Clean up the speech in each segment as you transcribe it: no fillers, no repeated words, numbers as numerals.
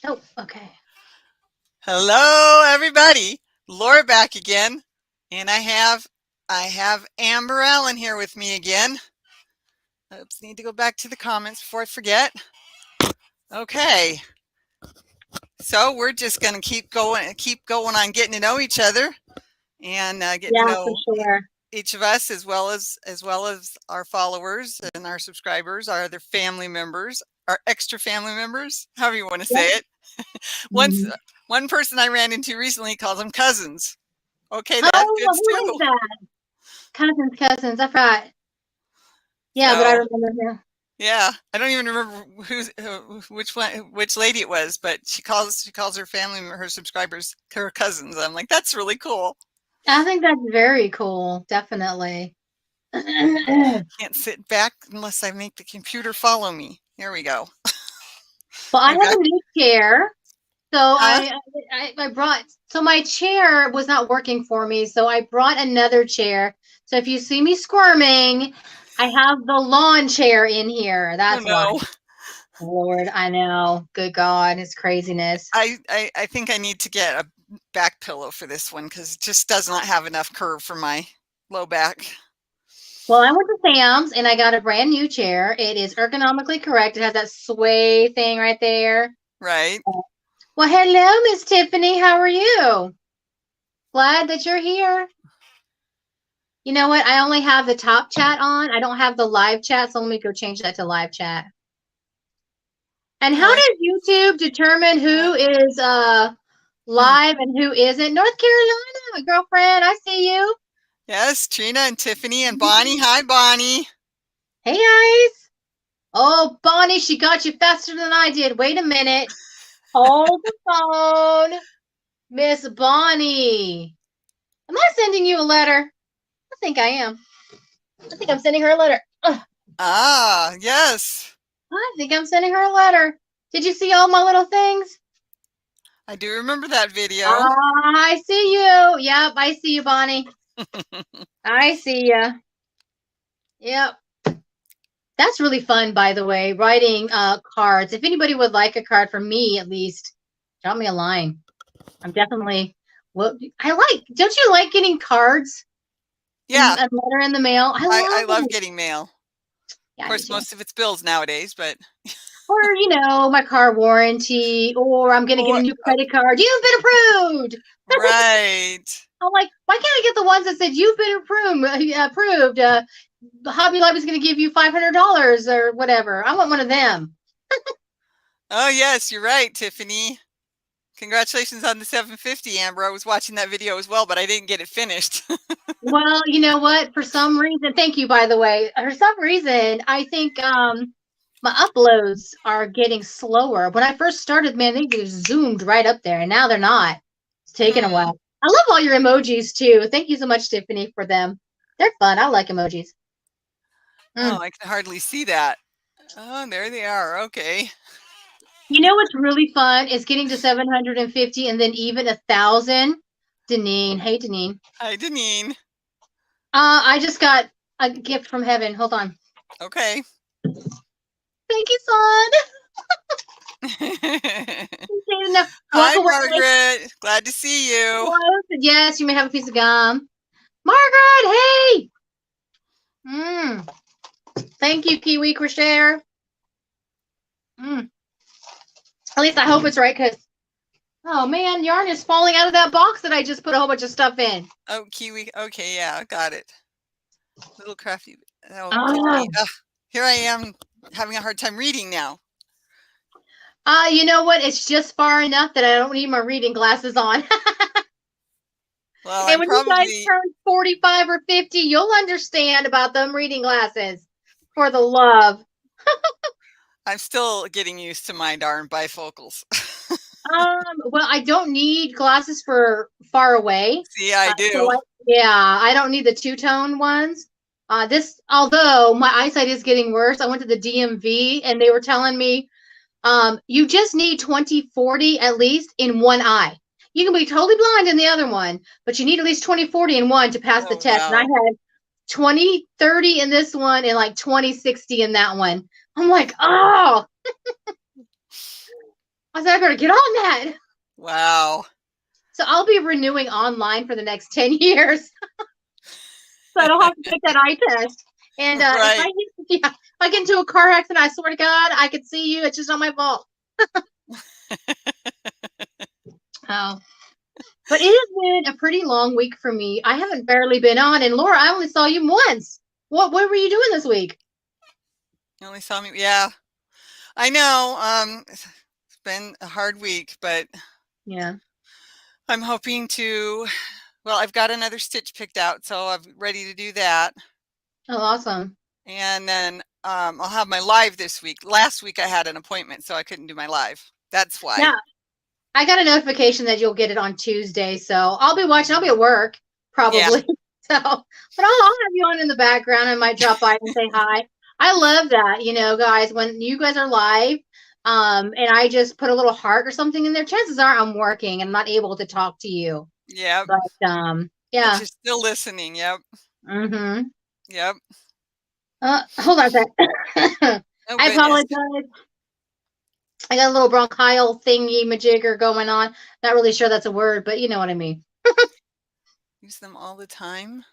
Oh, okay. Hello, everybody. Laura back again, and I have Amber Allen here with me again. Oops, need to go back to the comments before I forget. Okay, so we're just gonna keep going on getting to know each other and getting to Yeah, for know sure. each of us as well as our followers and our subscribers, our other family members, our extra family members, however you want to Yep. say it. Once Mhm. one person I ran into recently calls them cousins. Okay, that Oh, fits who too. is that? Cousins. I forgot. Yeah, but I So remember now. yeah, I don't even remember which lady it was, but she calls her family, her subscribers, her cousins. I'm like, that's really cool. I think that's very cool. Definitely. Well, Can't sit back unless I make the computer follow me. Here we go. I I'm have back. a new chair. So Huh? I brought, so my chair was not working for me, so I brought another chair. So if you see me squirming, I have the lawn chair in here. Oh That's why. no. Lord, I know. Good God, it's craziness. I think I need to get a back pillow for this one because it just does not have enough curve for my low back. Well, I went to Sam's and I got a brand new chair. It is ergonomically correct. It has that sway thing right there. Right? Well, hello, Miss Tiffany. How are you? Glad that you're here. You know what? I only have the top chat on. I don't have the live chat, so let me go change that to live chat. And how Oh, does YouTube determine yeah. who is live and who isn't? North Carolina, girlfriend, I see you. Yes, Trina and Tiffany and Bonnie. Hi, Bonnie. Hey guys. Oh, Bonnie, she got you faster than I did. Wait a minute. Hold the phone. Miss Bonnie. Am I sending you a letter? I think I am. I think I'm sending her a letter. Ugh, Ah, yes. I think I'm sending her a letter. Did you see all my little things? I do remember that video. I see you. Yep, I see you, Bonnie. I see you. Yep. That's really fun, by the way, writing cards. If anybody would like a card from me, at least, drop me a line. I'm definitely, well, don't you like getting cards in Yeah, a letter in the mail? I I love love it. getting mail. Of Yeah, I do course, too. most of it's bills nowadays, but Or, my car warranty, or I'm going to get a or new credit card. You've been approved. right. I'm like, why can't I get the ones that said you've been approved? Hobby Lobby's going to give you $500 or whatever. I want one of them. Oh, yes, you're right, Tiffany. Congratulations on the 750, Amber. I was watching that video as well, but I didn't get it finished. Well, you know what? For some reason, thank you, by the way. For some reason, I think my uploads are getting slower. When I first started, man, they just zoomed right up there, and now they're not. It's taking a Hmm. while. I love all your emojis too. Thank you so much, Tiffany, for them. They're fun. I like emojis. Oh, Mm. I can hardly see that. Oh, there they are. Okay. You know what's really fun is getting to 750 and then even 1,000. Deneen, hey Deneen. Hi, Deneen. I just got a gift from heaven. Hold on. Okay. Thank you, son. No, walk Hi, away. Margaret. Glad to see you. Close. Yes, you may have a piece of gum. Margaret, hey. Thank you, Kiwi Crochet. At least I hope it's right, because oh man, yarn is falling out of that box that I just put a whole bunch of stuff in. Oh, Kiwi. Okay, yeah, got it. Little crafty. Oh, Oh. Tiffany. Here I am having a hard time reading now. You know what? It's just far enough that I don't need my reading glasses on. Well, And I'm when you guys probably turn 45 or 50, you'll understand about them reading glasses. For the love. I'm still getting used to my darn bifocals. Well, I don't need glasses for far away. See, I So do. yeah, I don't need the two-tone ones. Although my eyesight is getting worse, I went to the DMV and they were telling me, you just need 20/40 at least in one eye. You can be totally blind in the other one, but you need at least 20/40 in one to pass the Oh, test. And I wow. had 20/30 in this one and like 20/60 in that one. I'm like, oh, I said, I better get on that. Wow. So I'll be renewing online for the next 10 years. So I don't have to take that eye test. And if I Right. if I get into a car accident, I swear to God, I could see you. It's just not my fault. Oh, but it has been a pretty long week for me. I haven't barely been on, and Laura, I only saw you once. What were you doing this week? You only saw me. Yeah, I know. It's been a hard week, but Yeah. I'm hoping to. Well, I've got another stitch picked out, so I'm ready to do that. Oh, awesome. And then I'll have my live this week. Last week I had an appointment, so I couldn't do my live. That's why. Yeah, I got a notification that you'll get it on Tuesday, so I'll be watching. I'll be at work Yeah. probably. So, but I'll have you on in the background. I might drop by and say hi. I love that, guys. When you guys are live, and I just put a little heart or something in there. Chances are I'm working and not able to talk to you. Yep. But But yeah. you're still listening. Yep. Mm-hmm. Yep. Hold on a sec. Oh I goodness. apologize. I got a little bronchial thingy majigger going on. Not really sure that's a word, but you know what I mean. Use them all the time.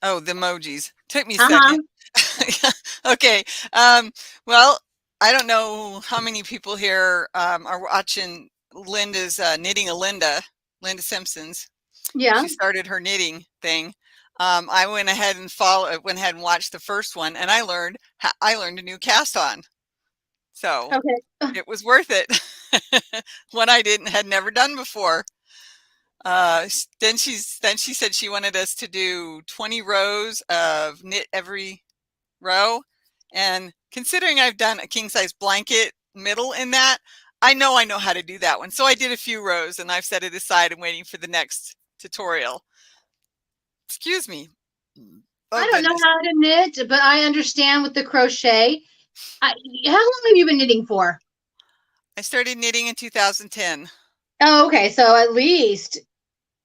Oh, the emojis. Took me a Uh-huh. second. Okay. Um, well, I don't know how many people here are watching Linda's Knitting a Linda Simpson's. Yeah. She started her knitting thing. I went ahead and watched the first one, and I learned a new cast on. So Okay. it was worth it. One I had never done before. Then she said she wanted us to do 20 rows of knit every row. And considering I've done a king size blanket middle in that, I know how to do that one. So I did a few rows and I've set it aside and waiting for the next tutorial. Excuse me. Oh I don't know goodness. how to knit, but I understand with the crochet. How long have you been knitting for? I started knitting in 2010. Oh, okay. So at least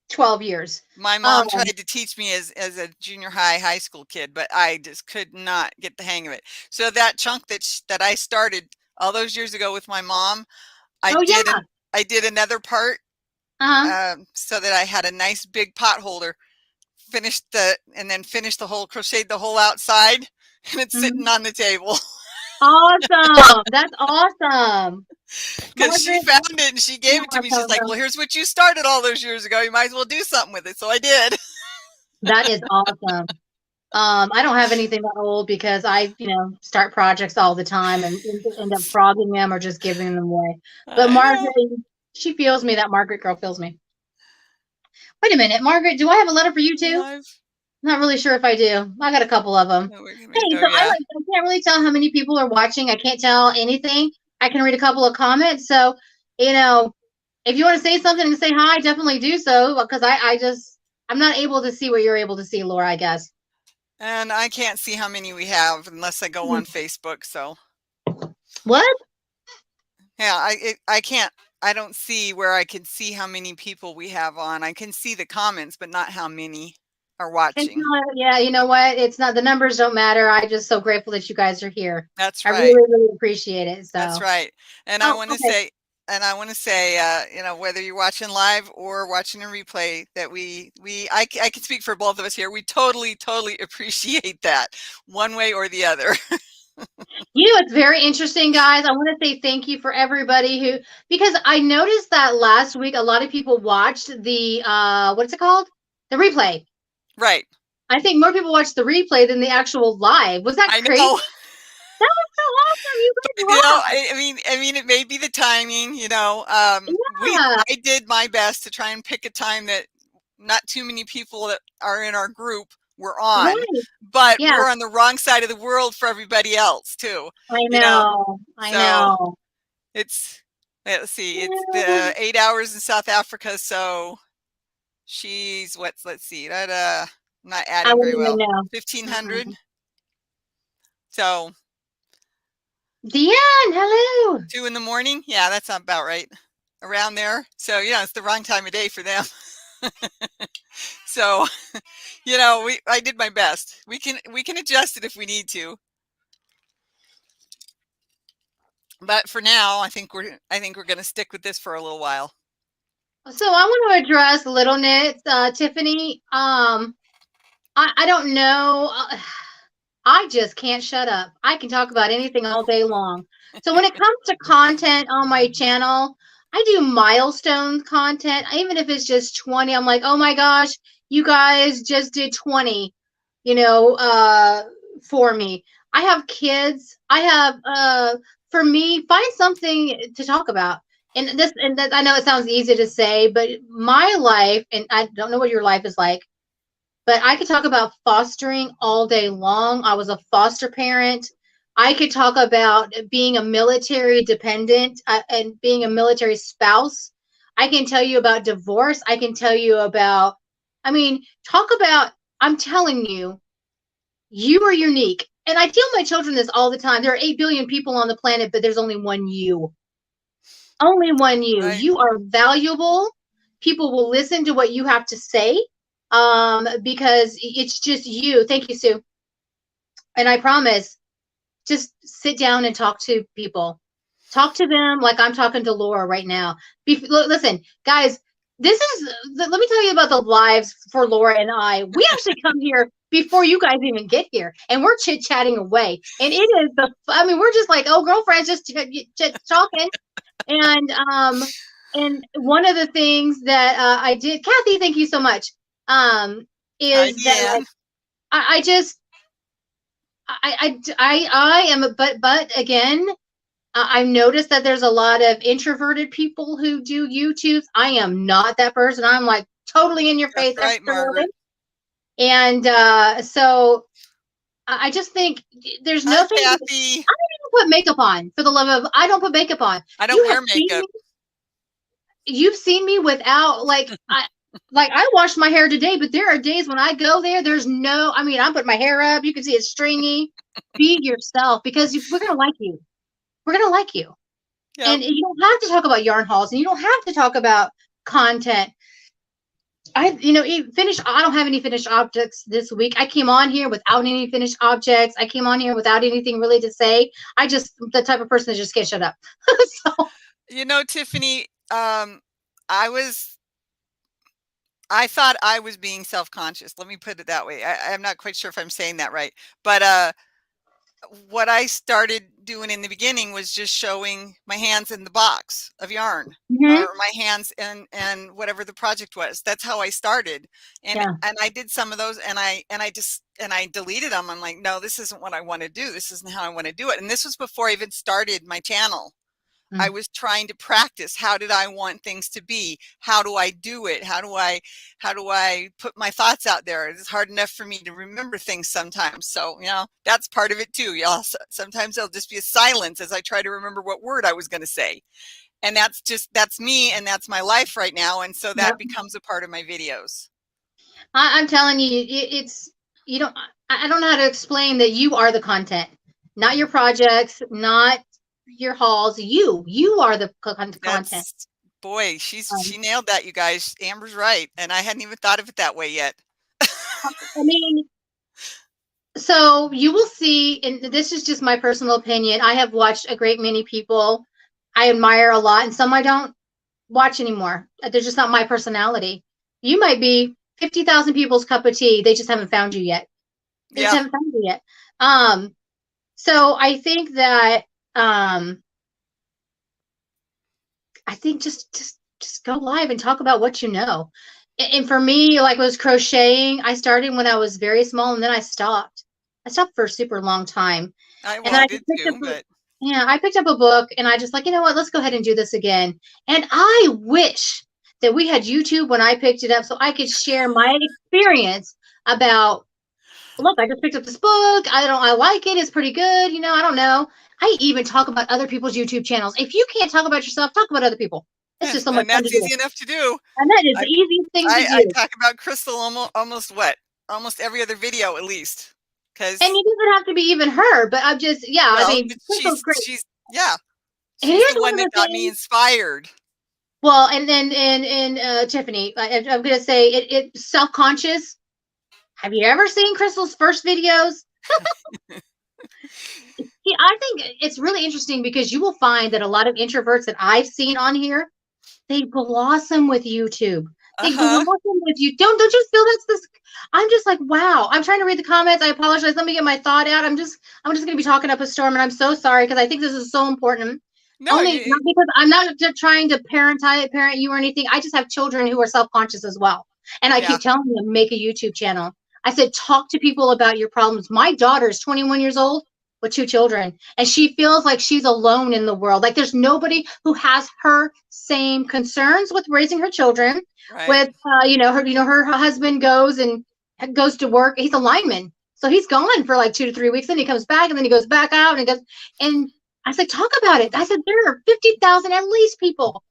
12 years. My Um, mom tried to teach me as a junior high school kid, but I just could not get the hang of it. So that chunk that I started all those years ago with my mom, I oh, did yeah. an I did another part Uh-huh. so that I had a nice big pot holder. Finished the whole crocheted the whole outside, and it's Mhm. sitting on the table Awesome. That's awesome. because she Margaret, found it and she you gave know it to where I'm me. She's coming like, "Well, from. here's what you started all those years ago. You might as well do something with it." So I did. That is awesome. I don't have anything that old because I, start projects all the time and end up frogging them or just giving them away. But I Margaret, know. she feels me. That Margaret girl feels me. Wait a minute, Margaret, do I have a letter for you too? Live. Not really sure if I do. I got a couple of them. Oh, wait a minute. Hey, Oh so yeah. I can't really tell how many people are watching. I can't tell anything. I can read a couple of comments. So, if you want to say something and say hi, definitely do so because I'm not able to see what you're able to see, Laura, I guess. And I can't see how many we have unless I go Hmm. on Facebook. So What? yeah, I can't. I don't see where I can see how many people we have on. I can see the comments, but not how many are It's watching. not, yeah, you know what? It's not, the numbers don't matter. I'm just so grateful that you guys are here. That's I right. really, really appreciate it. That's So, right. And I oh, want to okay. say, whether you're watching live or watching a replay, that I can speak for both of us here. We totally, totally appreciate that one way or the other. It's very interesting, guys. I want to say thank you for everybody because I noticed that last week a lot of people watched the what's it called? The replay. Right. I think more people watched the replay than the actual live. Was that I crazy? know. That was so awesome. You guys You know, rock. I mean, it may be the timing. Yeah. I did my best to try and pick a time that not too many people that are in our group were on, Right. but Yeah. we're on the wrong side of the world for everybody else too. I You know, know. I so know. it's let's see, it's the 8 hours in South Africa. So she's let's see, that not I adding very wouldn't even well. know. 1500. Mm-mm. So Deanne, hello. 2 in the morning. Yeah, that's about right. Around there. So, it's the wrong time of day for them. So, I did my best. We can adjust it if we need to. But for now, I think we're going to stick with this for a little while. So I want to address little knits, Tiffany. I don't know. I just can't shut up. I can talk about anything all day long. So when it comes to content on my channel, I do milestone content. Even if it's just 20, I'm like, oh my gosh, you guys just did 20, for me. I have kids. I have, for me, find something to talk about. And that, I know it sounds easy to say, but my life, and I don't know what your life is like, but I could talk about fostering all day long. I was a foster parent. I could talk about being a military dependent, and being a military spouse. I can tell you about divorce. I can tell you about, talk about, I'm telling you, you are unique. And I tell my children this all the time. There are 8 billion people on the planet, but there's only one you. Only one you. Right. You are valuable. People will listen to what you have to say, because it's just you. Thank you, Sue. And I promise, just sit down and talk to people. Talk to them like I'm talking to Laura right now. Listen, guys, let me tell you about the lives for Laura and I. We actually come here before you guys even get here, and we're chit-chatting away. And it is we're just like, oh, girlfriends, just talking. And one of the things that I did, Kathy, thank you so much, is that I am, but again, I've noticed that there's a lot of introverted people who do YouTubes. I am not that person. I'm like totally in your face. That's right, Margaret. And so I just think there's nothing. Kathy. I don't even put makeup on, for the love of, I don't put makeup on. I don't wear makeup. You've seen me without, I washed my hair today, but there are days when I go there, there's no, I put my hair up. You can see it's stringy. Be yourself, because we're going to like you. We're going to like you. Yep. And you don't have to talk about yarn hauls, and you don't have to talk about content. I don't have any finished objects this week. I came on here without any finished objects. I came on here without anything really to say. The type of person that just can't shut up. So. Tiffany, I thought I was being self-conscious. Let me put it that way. I'm not quite sure if I'm saying that right, but what I started doing in the beginning was just showing my hands in the box of yarn, or my hands and whatever the project was. That's how I started. And I did some of those, and I deleted them. I'm like, no, this isn't what I want to do. This isn't how I want to do it. And this was before I even started my channel. I was trying to practice. How did I want things to be? How do I do it? How do I put my thoughts out there? It's hard enough for me to remember things sometimes. So, that's part of it too. Y'all, sometimes there'll just be a silence as I try to remember what word I was going to say. And that's me, and that's my life right now. And so that becomes a part of my videos. I'm telling you, I don't know how to explain that you are the content, not your projects, not your hauls. You are the content. Boy, she nailed that, you guys. Amber's right, and I hadn't even thought of it that way yet. So you will see, and this is just my personal opinion, I have watched a great many people I admire a lot, and some I don't watch anymore. They're just not my personality. You might be 50,000 people's cup of tea. They just haven't found you yet. They just haven't found you yet. So I think that I think just go live and talk about what you know. And for me, like, was crocheting. I started when I was very small, and then I stopped. I stopped for a super long time. I picked up a book, and I just like, you know what? Let's go ahead and do this again. And I wish that we had YouTube when I picked it up, so I could share my experience about, look, I just picked up this book. I like it. It's pretty good. I don't know. I even talk about other people's YouTube channels. If you can't talk about yourself, talk about other people. It's just so much fun to do. That's easy enough to do. And that is the easiest thing to do. I talk about Crystal almost every other video at least. And you doesn't have to be even her, but I'm just, Crystal's great. She's the one that got me inspired. Well, and then Tiffany, I'm going to say it's self-conscious. Have you ever seen Crystal's first videos? Yeah, I think it's really interesting because you will find that a lot of introverts that I've seen on here, they blossom with YouTube. They Uh-huh. blossom with you. Don't you feel that's this? I'm just like, wow. I'm trying to read the comments. I apologize. Let me get my thought out. I'm just gonna be talking up a storm, and I'm so sorry because I think this is so important. No, Only not because I'm not just trying to parent you or anything. I just have children who are self-conscious as well. And I yeah, keep telling them, make a YouTube channel. I said, talk to people about your problems. My daughter is 21 years old with two children, and she feels like she's alone in the world. Like there's nobody who has her same concerns with raising her children. right. With her husband goes to work. He's a lineman, so he's gone for like 2 to 3 weeks, then he comes back, and then he goes back out and goes. And I said, talk about it. I said, there are 50,000 at least people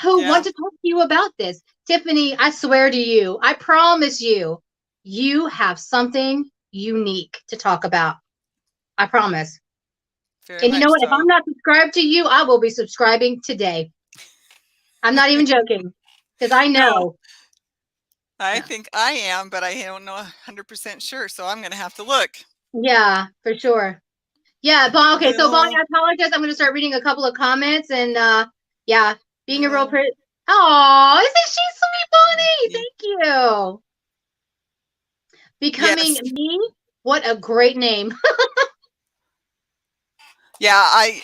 who Yeah, want to talk to you about this. Tiffany, I swear to you, I promise you, you have something unique to talk about. I promise. very And you know much what? If so. I'm not subscribed to you, I will be subscribing today. I'm not even joking because I No, know. I think I am, but I don't know 100% sure, so I'm gonna have to look. Yeah, for sure. Yeah, but okay. So Bonnie, Little, I apologize. I'm going to start reading a couple of comments, and yeah, being a real little, person. Oh, isn't she sweet, Bonnie? Lucky. Thank you. Becoming Yes. me. What a great name. Yeah, I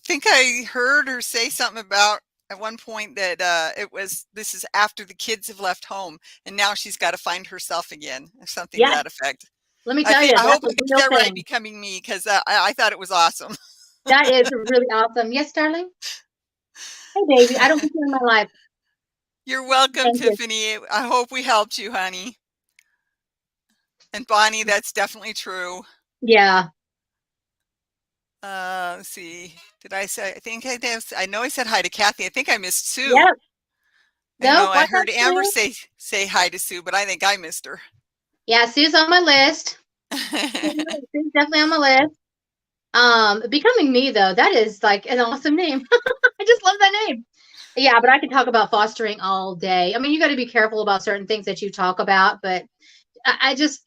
think I heard her say something about at one point that this is after the kids have left home and now she's got to find herself again, or something to Yeah, that effect. let me tell you, I hope that's a I got real that right, thing. becoming me, because I thought it was awesome. That is really awesome. Yes, darling. Hey, baby. I don't put you in my life. You're welcome, Thank you. Tiffany. I hope we helped you, honey. And Bonnie, that's definitely true. Yeah. Let's see. Did I say? I think I did. I know I said hi to Kathy. I think I missed Sue. Yep. I know Nope. I I got heard Amber Sue. say hi to Sue, but I think I missed her. Yeah, Sue's on my list. Sue's definitely on my list. Becoming me though, that is like an awesome name. I just love that name. Yeah, but I could talk about fostering all day. I mean, you got to be careful about certain things that you talk about, but I just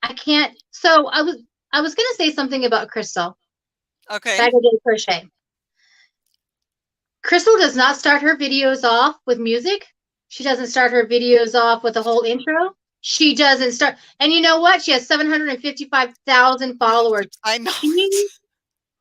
I can't. So I was gonna say something about Crystal, Okay. Bag of Day Crochet. Crystal does not start her videos off with music. She doesn't start her videos off with a whole intro. She doesn't start. And you know what? She has 755,000 followers. I know it. She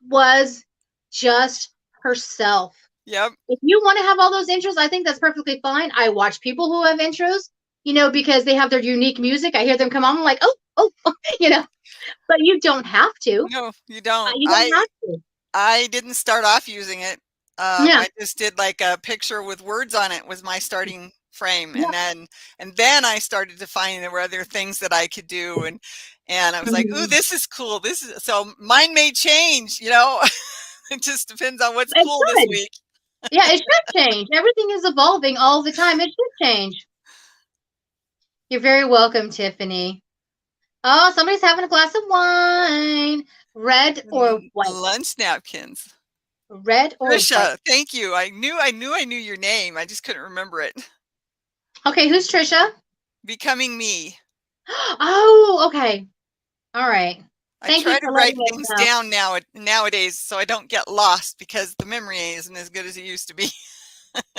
was just herself. Yep. If you want to have all those intros, I think that's perfectly fine. I watch people who have intros, because they have their unique music. I hear them come on, I'm like, oh, but you don't have to. No, you don't. You don't have to. I didn't start off using it. Yeah, I just did like a picture with words on it was my starting frame, yeah. and then I started to find there were other things that I could do, and I was like, "Ooh, Mhm. this is cool. This is so mine may change. It just depends on what's It cool this should. week." Yeah, it should change. Everything is evolving all the time. It should change. You're very welcome, Tiffany. Oh, somebody's having a glass of wine. Red or white? Lunch napkins. Red or white? Trisha, thank you. I knew your name. I just couldn't remember it. Okay, who's Trisha? Becoming me. Oh, okay. All right. I Thank you try to for write letting us things know. down nowadays so I don't get lost because the memory isn't as good as it used to be.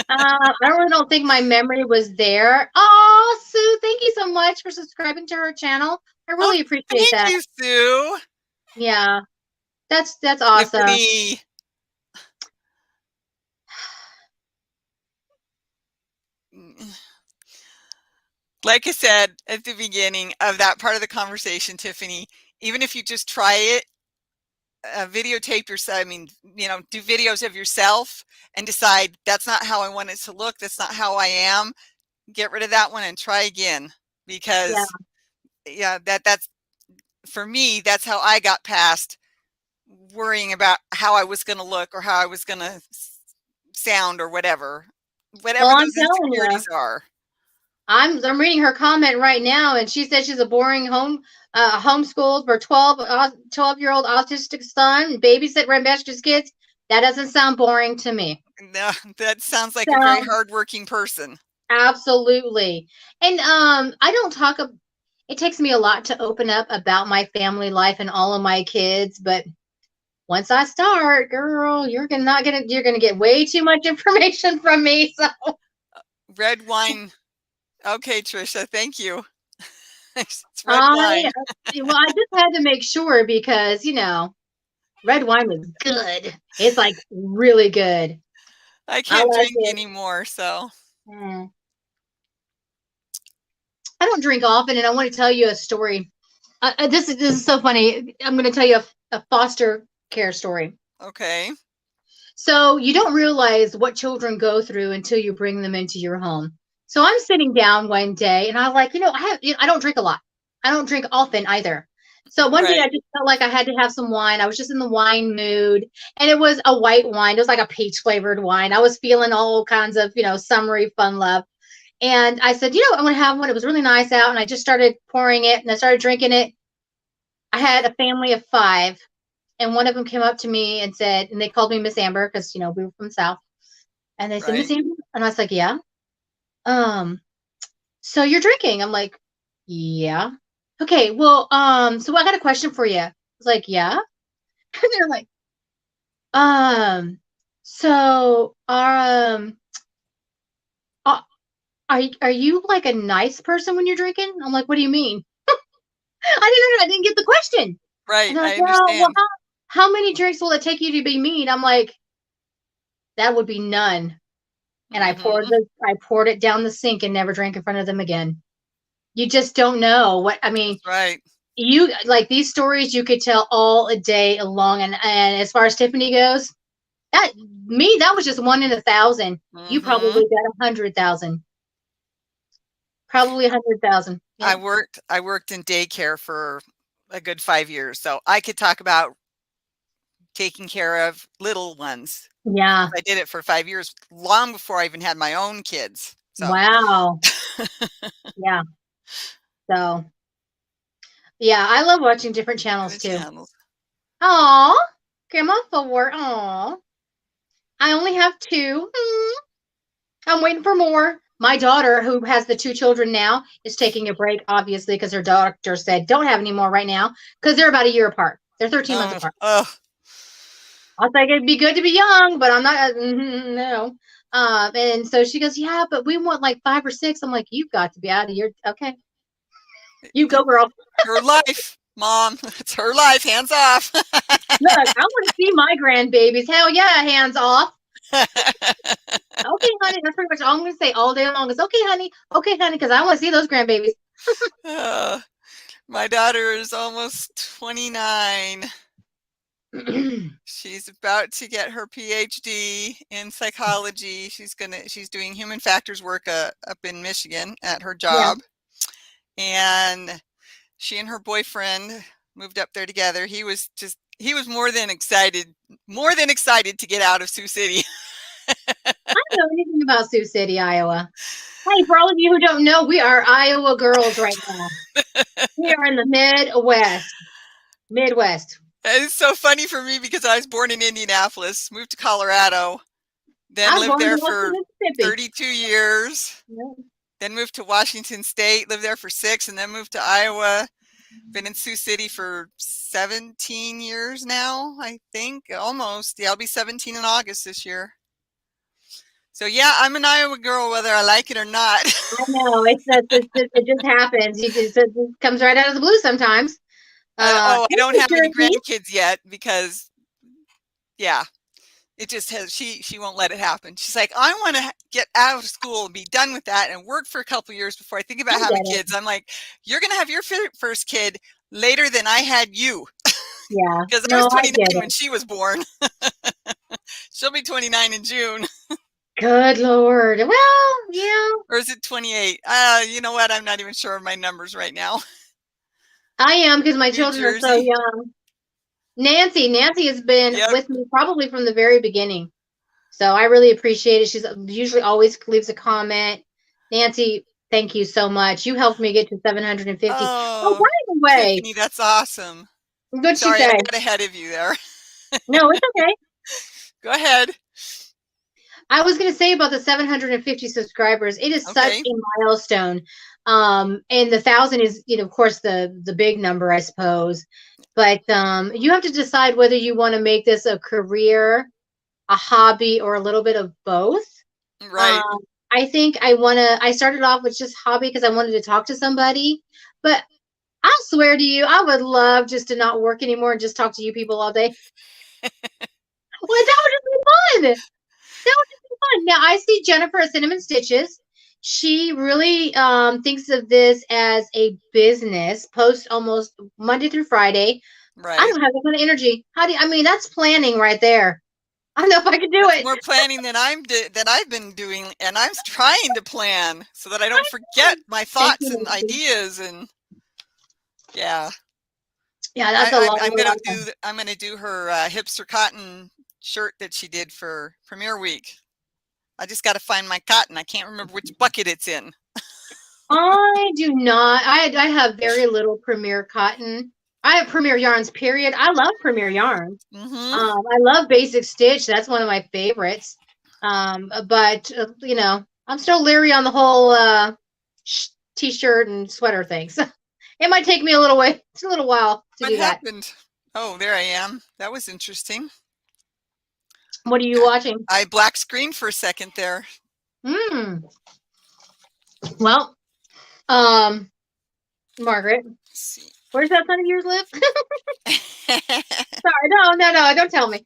I really don't think my memory was there. Oh, Sue, thank you so much for subscribing to her channel. I Oh, really appreciate thank that. you, Sue. Yeah, that's awesome. Tiffany. Like I said at the beginning of that part of the conversation, Tiffany, even if you just try it, videotape yourself. I mean, do videos of yourself and decide that's not how I want it to look. That's not how I am. Get rid of that one and try again, Yeah. because yeah, that's for me. That's how I got past worrying about how I was going to look or how I was going to sound or whatever Well, I'm those telling you. insecurities are. I'm reading her comment right now, and she said she's a boring homeschooled for 12-year-old autistic son, babysit Rambeshka's kids. That doesn't sound boring to me. No, that sounds like a very Sounds hardworking person. absolutely. And I don't talk. It takes me a lot to open up about my family life and all of my kids, but once I start, girl, you're gonna get way too much information from me. So red wine. Okay, Trisha, thank you. It's red wine. I just had to make sure because red wine is good. It's like really good. I I can't like drink it. anymore, so. I don't drink often, and I want to tell you a story. This is so funny. I'm going to tell you a foster care story. Okay. So you don't realize what children go through until you bring them into your home. So I'm sitting down one day, and I'm like, I don't drink a lot. I don't drink often either. So one day I Right. just felt like I had to have some wine. I was just in the wine mood, and it was a white wine. It was like a peach flavored wine. I was feeling all kinds of, summery fun love. And I said, I'm going to have one. It was really nice out. And I just started pouring it and I started drinking it. I had a family of 5. And one of them came up to me and said, and they called me Miss Amber because, we were from the South. And they said, Right. Miss Amber. And I was like, yeah. So you're drinking? I'm like, yeah. Okay. Well, so I got a question for you. I was like, yeah. And they're like, so are you like a nice person when you're drinking? I'm like, what do you mean? I didn't get the question. And Right. they're like, I well, understand. how many drinks will it take you to be mean? I'm like, that would be none. And Mm-hmm. I poured it down the sink and never drank in front of them again. You just don't know what I mean. That's right. You like these stories you could tell all a day long. And as far as Tiffany goes, that was just 1 in 1,000. You Mm-hmm. probably got 100,000. Probably 100,000. I Yep. worked in daycare for a good 5 years, so I could talk about taking care of little ones. Yeah. I did it for 5 years, long before I even had my own kids. So Wow. Yeah. So yeah, I love watching different channels the too. channels. Aw, Grandma 4. Aw. I only have 2. I'm waiting for more. My daughter, who has the 2 children now, is taking a break, obviously, because her doctor said don't have any more right now because they're about a year apart. They're 13 months apart. Oh, I was like, it'd be good to be young, but I'm not. No. And so she goes, yeah, but we want like 5 or 6. I'm like, you've got to be out of your. Okay, you go, girl. her life, Mom. It's her life. Hands off. Look, I want to see my grandbabies. Hell yeah, hands off. Okay, honey. That's pretty much all I'm going to say all day long is okay, honey. Okay, honey, because I want to see those grandbabies. My daughter is almost 29. She's about to get her PhD in psychology. She's doing human factors work up in Michigan at her Yeah. job. And she and her boyfriend moved up there together. He was more than excited to get out of Sioux City. I don't know anything about Sioux City, Iowa. Hey, for all of you who don't know, we are Iowa girls right now. We are in the Midwest. Midwest. It's so funny for me because I was born in Indianapolis, moved to Colorado, then I was lived born in there Biloxi, for Mississippi. 32 years, Yeah. then moved to Washington State, lived there for 6, and then moved to Iowa. Been in Sioux City for 17 years now, I think, almost. Yeah, I'll be 17 in August this year. So yeah, I'm an Iowa girl, whether I like it or not. I know it just happens. It comes right out of the blue sometimes. I don't New have any Jersey. grandkids yet because, yeah, it just has. She won't let it happen. She's like, I want to get out of school and be done with that and work for a couple years before I think I about get having it. kids. I'm like, you're gonna have your first kid later than I had you Yeah. because I was No, I get 29 when it. she was born. She'll be 29 in June. Good Lord. Well, yeah. Or is it 28? You know what? I'm not even sure of my numbers right now. I am because my New children are so Jersey. young. Nancy has been Yep. with me probably from the very beginning. So I really appreciate it. She's usually always leaves a comment. Nancy, thank you so much. You helped me get to 750. Oh, Oh, by the way, Tiffany, that's awesome. what'd she Sorry, I say? got ahead of you there. No, it's okay. Go ahead. I was going to say about the 750 subscribers. It is such Okay. a milestone. And the 1,000 is, of course, the big number, I suppose. But you have to decide whether you want to make this a career, a hobby, or a little bit of both. Um, Right. I think I started off with just hobby because I wanted to talk to somebody. But I swear to you, I would love just to not work anymore and just talk to you people all day. Well, that would just be fun. That would just be fun. Now I see Jennifer at Cinnamon Stitches. She really thinks of this as a business. Post almost Monday through Friday. I Right. don't have that kind of energy. How do you, I mean, that's planning right there. I don't know if I could do That's it. more planning than I've been doing, and I'm trying to plan so that I don't forget my Thank thoughts you, and Nancy. ideas. And yeah, Yeah, that's a lot. I'm gonna do her hipster cotton shirt that she did for Premiere Week. I just got to find my cotton. I can't remember which bucket it's in. I do not. I have very little Premier cotton. I have Premier yarns. Period. I love Premier yarns. Mm-hmm. I love Basic Stitch. That's one of my favorites. But I'm still leery on the whole t-shirt and sweater things. It might take me a little while to What do that. happened? Oh, there I am. That was interesting. What are you watching? I black screened for a second there. Hmm. Well, Margaret, Let's see. where's that son of yours live? Sorry, no, don't tell me.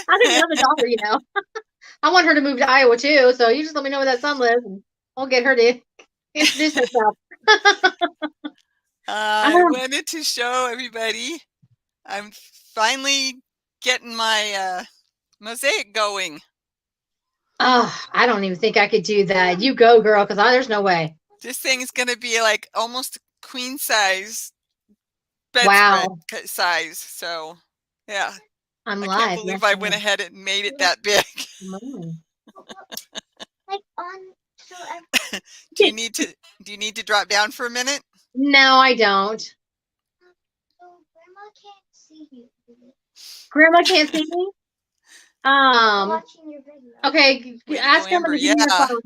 I think the other daughter. I want her to move to Iowa too, so you just let me know where that son lives, and I'll get her to introduce herself. I wanted to show everybody I'm finally getting my mosaic going. Oh, I don't even think I could do that. You go, girl, because there's no way. This thing is going to be like almost queen size bedspread Wow. size. So, yeah, I'm I can't live. believe Yes, I I went am. ahead and made it that big. Mm. Do you need to drop down for a minute? No, I don't. Grandma can't see me. Okay, Oh, ask Grandma Amber, to give me your yeah. phone.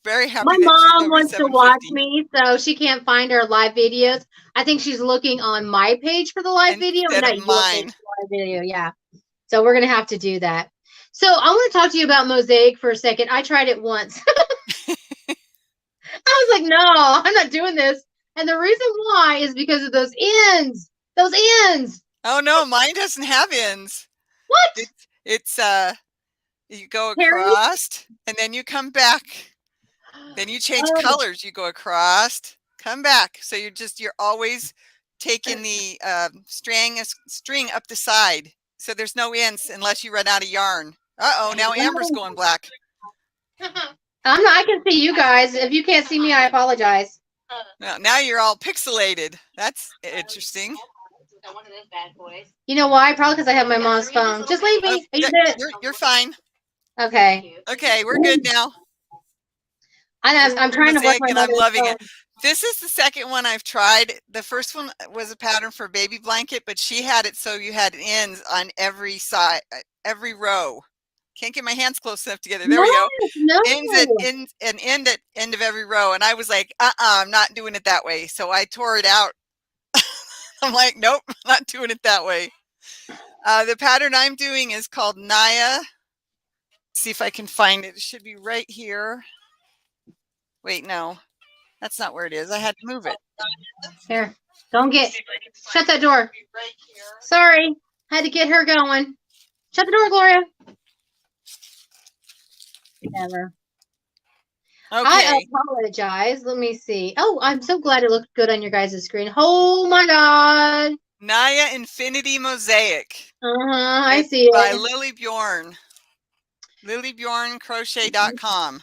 Very My happy that she's mom over wants to watch 750 me, so she can't find our live videos. I think she's looking on my page for the live video and instead of not your page mine. for the live video. Yeah. So we're gonna have to do that. So I want to talk to you about mosaic for a second. I tried it once. I was like, no, I'm not doing this. And the reason why is because of those ends. Those ends. Oh no, mine doesn't have ends. What? It's you go Harry? across and then you come back. Then you change Oh, colors. You go across, come back. So you're always taking the string up the side. So there's no ends unless you run out of yarn. Uh-oh, now Amber's going black. I can see you guys. If you can't see me, I apologize. Now you're all pixelated. That's interesting. You know why? Probably because I have my mom's phone. Just leave me. Are you good? You're fine. Okay. Okay, we're good now. I'm trying to work Mosaic, my and I'm mother's loving phone. it. This is the second one I've tried. The first one was a pattern for baby blanket, but she had it so you had ends on every side, every row. Can't get my hands close enough together. There we go. No. End at end of every row. And I was like, I'm not doing it that way. So I tore it out. I'm like, nope, not doing it that way. The pattern I'm doing is called Naya. See if I can find it. It should be right here. Wait, no, that's not where it is. I had to move it. Here, shut that door. Sorry, had to get her going. Shut the door, Gloria. Never. Okay. I apologize. Let me see. Oh, I'm so glad it looked good on your guys' screen. Oh my God. Naya Infinity Mosaic. I see it. By Lily Bjorn. LilyBjornCrochet.com.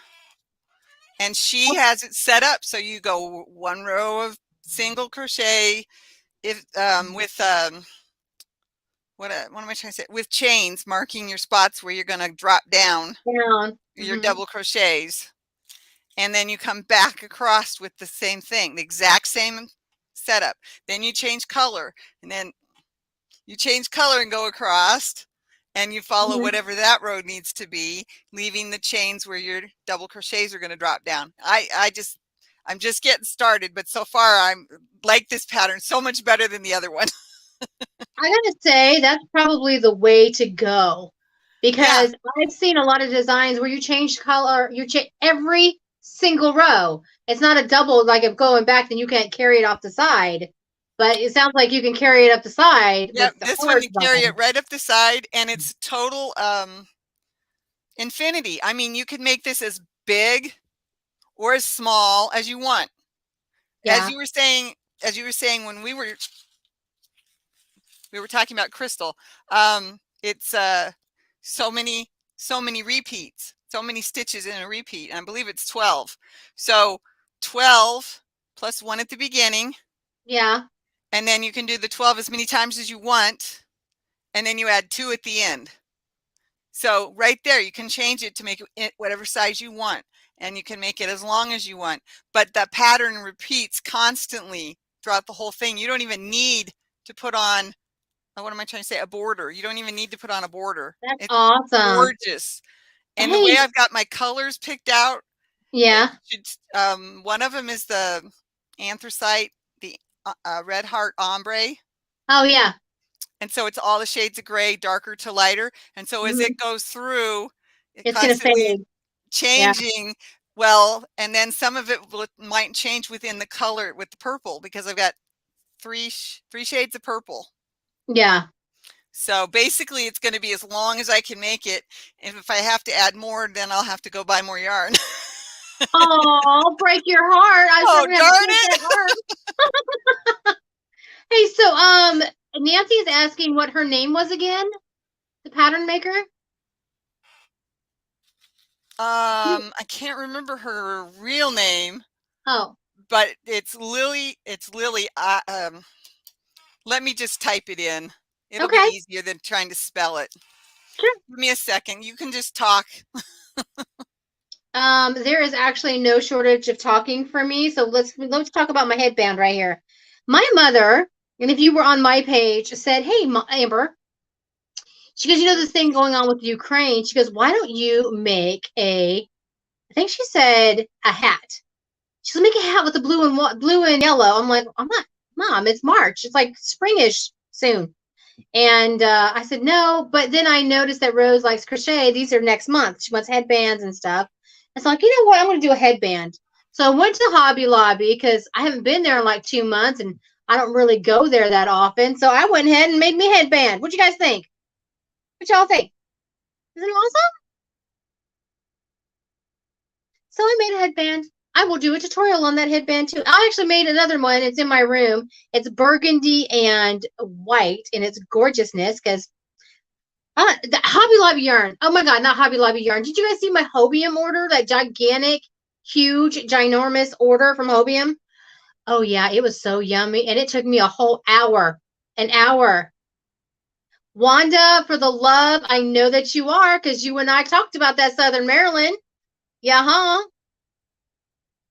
And she has it set up so you go one row of single crochet if with what am I trying to say? With chains marking your spots where you're going to drop down your double crochets. And then you come back across with the same thing, the exact same setup. Then you change color, and then you change color and go across, and you follow Mhm. whatever that road needs to be, leaving the chains where your double crochets are going to drop down. I'm just getting started, but so far I'm like this pattern so much better than the other one. I gotta say that's probably the way to go, Yeah. because I've seen a lot of designs where you change color, you change every single row. It's not a double, like if going back, then you can't carry it off the side. But it sounds like you can carry it up the side Yep. with the This one, you carry horizontal. it right up the side, and it's total infinity. I mean, you could make this as big or as small as you want. As Yeah, you were saying, when we were talking about crystal, it's so many repeats, so many stitches in a repeat, and I believe it's 12. So 12 plus 1 at the beginning, yeah. and then you can do the 12 as many times as you want, and then you add 2 at the end. So right there, you can change it to make it whatever size you want, and you can make it as long as you want. But the pattern repeats constantly throughout the whole thing. You don't even need to put on, what am I trying to say? A border. You don't even need to put on a border. That's It's awesome. gorgeous. And the way Hey, I've got my colors picked out, it yeah. should, one of them is the anthracite, the red heart ombre. Oh, yeah. And so it's all the shades of gray, darker to lighter. And so as it Mhm. goes through, it It's gonna constantly fade. Yeah. changing. Well, and then some of it might change within the color with the purple, because I've got three shades of purple. Yeah. So basically it's going to be as long as I can make it. And if I have to add more, then I'll have to go buy more yarn. Oh, break your heart. I'm Oh, sure gonna have to darn break it. that heart. Hey, so Nancy's asking what her name was again, the pattern maker. I can't remember her real name, Oh, but it's Lily. It's Lily. Let me just type it in. It'll be okay, easier than trying to spell it. sure. Give me a second. You can just talk. There is actually no shortage of talking for me, so let's talk about my headband right here. My mother, and if you were on my page, said, "Hey, Amber," she goes, "You know this thing going on with Ukraine?" She goes, "Why don't you make a?" I think she said a hat. She's like, "Make a hat with the blue and yellow." I'm like, "I'm not, Mom. It's March. It's like springish soon." And I said, no. But then I noticed that Rose likes crochet. These are next month. She wants headbands and stuff. It's like, you know what? I'm going to do a headband. So I went to Hobby Lobby because I haven't been there in like 2 months and I don't really go there that often. So I went ahead and made me a headband. What you guys think? What y'all think? Isn't it awesome? So I made a headband. I will do a tutorial on that headband too. I actually made another one. It's in my room. It's burgundy and white and it's gorgeousness because the Hobby Lobby yarn. Oh my God, not Hobby Lobby yarn. Did you guys see my Hobium order? That gigantic, huge, ginormous order from Hobium? Oh yeah, it was so yummy. And it took me a whole hour. An hour. Wanda, for the love, I know that you are because you and I talked about that Southern Maryland. Yeah, huh?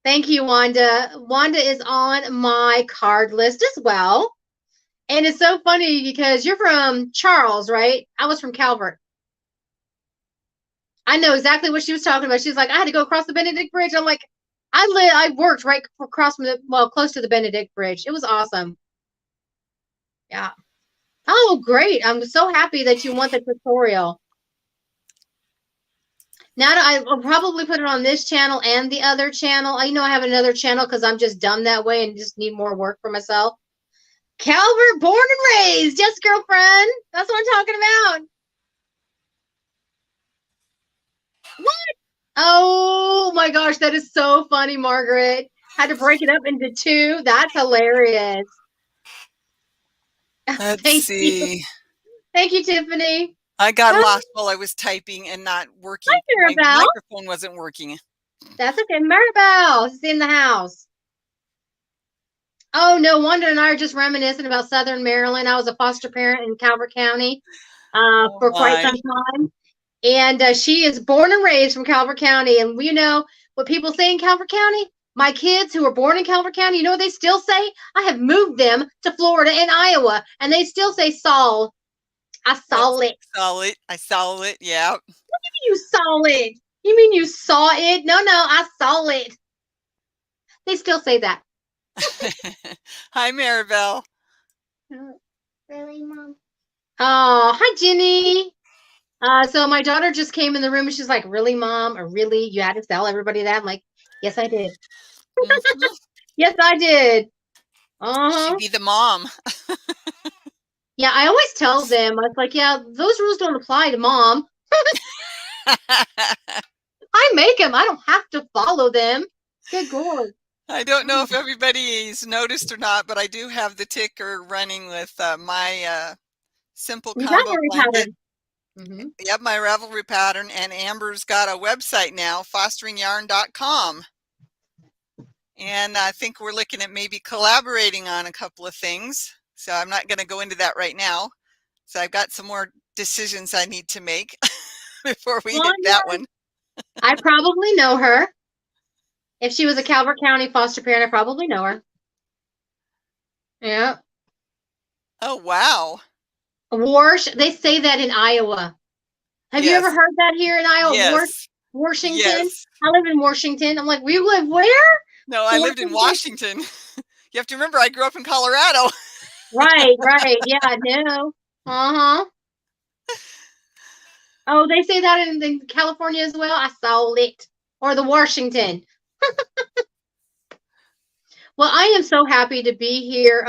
Thank you, Wanda. Wanda is on my card list as well. And it's so funny because you're from Charles, right? I was from Calvert. I know exactly what she was talking about. She's like, I had to go across the Benedict Bridge. I'm like, I worked right across from close to the Benedict Bridge. It was awesome. Yeah. Oh, great. I'm so happy that you want the tutorial. Now I'll probably put it on this channel and the other channel. I know I have another channel because I'm just dumb that way and just need more work for myself. Calvert, born and raised. Yes, girlfriend. That's what I'm talking about. What? Oh my gosh, that is so funny, Margaret. Had to break it up into two. That's hilarious. Let's Thank you. see. Thank you, Tiffany. I got Hi, lost while I was typing and not working. My Maribel. microphone wasn't working. That's okay. Maribel is in the house. Oh, no wonder. And I are just reminiscing about Southern Maryland. I was a foster parent in Calvert County Oh for quite my. some time. And she is born and raised from Calvert County. And you know what people say in Calvert County? My kids who were born in Calvert County, you know what they still say? I have moved them to Florida and Iowa, and they still say Saul. I saw it. Saw it. I saw it. Yeah. You saw it. You mean you saw it? No, I saw it. They still say that. Hi, Maribel. Really, Mom? Oh, hi, Jenny. So my daughter just came in the room and she's like, really, Mom? Or really? You had to tell everybody that? I'm like, yes, I did. Mhm. Yes, I did. She Uh-huh. be the mom. Yeah, I always tell them, I was like, yeah, those rules don't apply to Mom. I make them. I don't have to follow them. Good God. I don't know if everybody's noticed or not, but I do have the ticker running with my simple combo Ravelry blanket. pattern. Mm-hmm. Yep, my Ravelry pattern, and Amber's got a website now, fosteringyarn.com. And I think we're looking at maybe collaborating on a couple of things. So I'm not going to go into that right now. So I've got some more decisions I need to make before we Well, hit that one. I probably know her. If she was a Calvert County foster parent, I probably know her. Yeah. Oh, wow. Warsh, they say that in Iowa. Have you ever Yes. heard that here in Iowa? Yes. Washington? Yes. I live in Washington. I'm like, we live where? No, I lived in Washington. You have to remember, I grew up in Colorado. Right. Yeah, no. Uh-huh. Oh, they say that in California as well. I saw it. Or the Washington. Well, I am so happy to be here.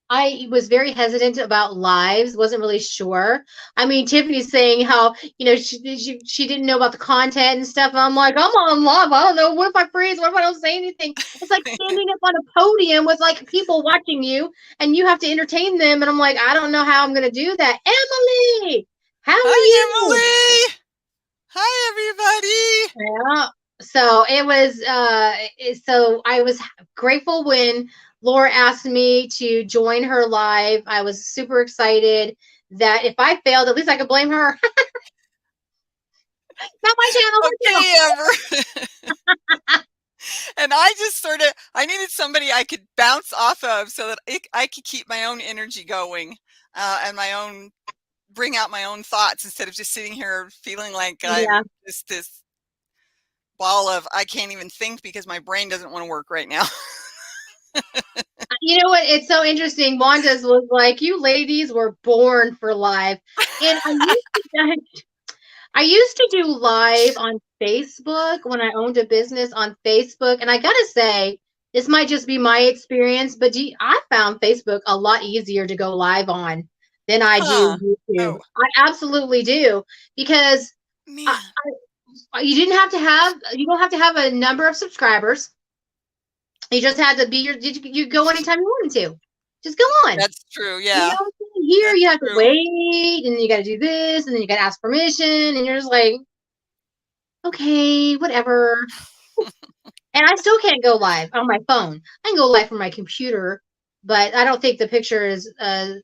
I was very hesitant about lives, wasn't really sure. I mean, Tiffany's saying how, she didn't know about the content and stuff. I'm like, I'm on live. I don't know. What if I freeze? What if I don't say anything? It's like standing up on a podium with like people watching you and you have to entertain them. And I'm like, I don't know how I'm going to do that. Emily, how are Hi, you? Emily. Hi, everybody. Yeah. So it was so I was grateful when Laura asked me to join her live. I was super excited that if I failed, at least I could blame her. Not my channel, her channel. Okay, Amber. And I just I needed somebody I could bounce off of so that I could keep my own energy going and bring out my own thoughts instead of just sitting here feeling like Yeah. I'm just this ball of, I can't even think because my brain doesn't want to work right now. You know what? It's so interesting. Wanda's was like, you ladies were born for live. And I used to do live on Facebook when I owned a business on Facebook. And I got to say, this might just be my experience, but I found Facebook a lot easier to go live on than I do Huh. YouTube. Oh, I absolutely do because man. you don't have to have a number of subscribers. You just had to be you go anytime you wanted to. Just go on. That's true. You Yeah, know, here that's you have to true. wait and you got to do this and then you got to ask permission and you're just like, okay, whatever. And I still can't go live on my phone. I can go live from my computer, but I don't think the picture is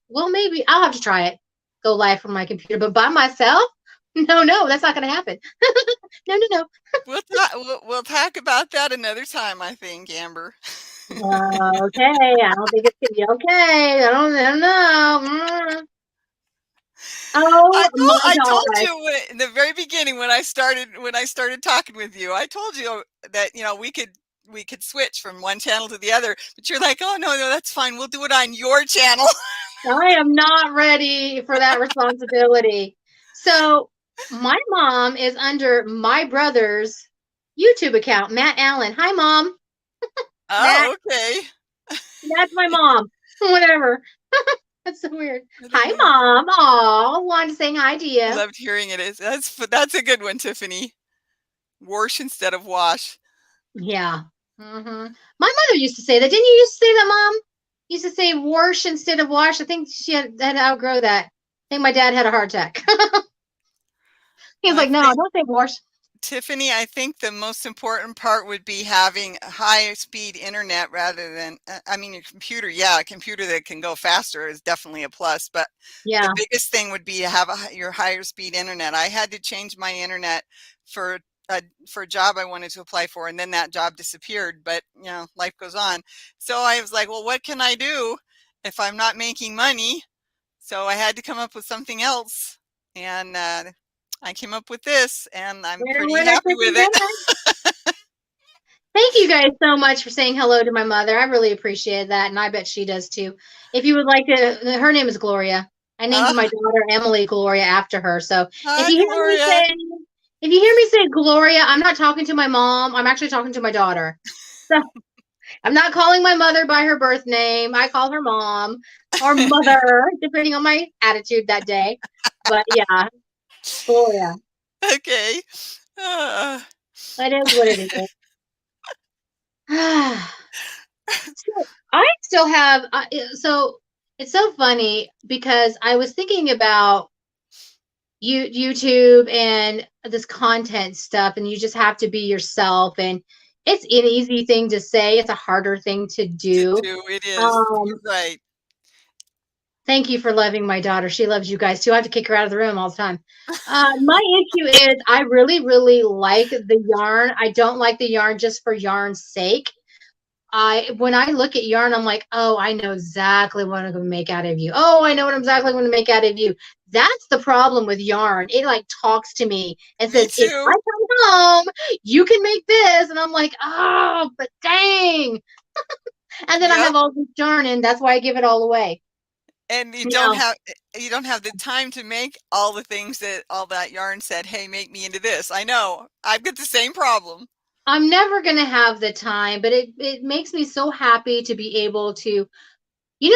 well, maybe I'll have to try it. Go live from my computer, but by myself? No, that's not going to happen. No. We'll talk about that another time, I think, Amber. Okay, I don't think it's going to be okay. I don't know. Oh my I told God. you in the very beginning when I started talking with you, I told you that we could switch from one channel to the other, but you're like, oh no, that's fine. We'll do it on your channel. I am not ready for that responsibility. So my mom is under my brother's YouTube account, Matt Allen. Hi, Mom. Matt, Oh, okay. that's my mom. Whatever. That's so weird. I don't Hi, know. Mom. Aw, wanted to say hi to I you. loved hearing it. That's a good one, Tiffany. Wash instead of wash. Yeah. My mother used to say that. Didn't you used to say that, Mom? Used to say wash instead of wash. I think she had to outgrow that. I think my dad had a heart attack. He was I like, no, think don't say wash. Tiffany, I think the most important part would be having high speed internet rather than, I mean, your computer. Yeah, a computer that can go faster is definitely a plus. But Yeah. the biggest thing would be to have your higher speed internet. I had to change my internet for for a job I wanted to apply for, and then that job disappeared. But life goes on. So I was like, well, what can I do if I'm not making money? So I had to come up with something else, and I came up with this, and I'm Winner, pretty winner, happy with chicken it. dinner. Thank you guys so much for saying hello to my mother. I really appreciate that, and I bet she does too. If you would like to, her name is Gloria. I named my daughter Emily Gloria after her. So if Hi, you hear me Gloria. say, if you hear me say Gloria, I'm not talking to my mom. I'm actually talking to my daughter. So I'm not calling my mother by her birth name. I call her mom or mother, depending on my attitude that day. But yeah, Gloria. Okay. Uh, That is what it is. So I still have, so it's so funny because I was thinking about YouTube and this content stuff, and you just have to be yourself. And it's an easy thing to say, it's a harder thing to to do. do it is. You're Um, right. Thank you for loving my daughter. She loves you guys too. I have to kick her out of the room all the time. My issue is I really, really like the yarn. I don't like the yarn just for yarn's sake. When I look at yarn, I'm like, oh, I know exactly what I'm going to make out of you. Oh, I know what exactly I'm going to make out of you. That's the problem with yarn. It like talks to me and Me says, if I too. come home, you can make this. And I'm like, oh, but dang. And then I Yep. have all this yarn, and that's why I give it all away. And Now, you don't have the time to make all the things that all that yarn said, hey, make me into this. I know. I've got the same problem. I'm never going to have the time, but it makes me so happy to be able to,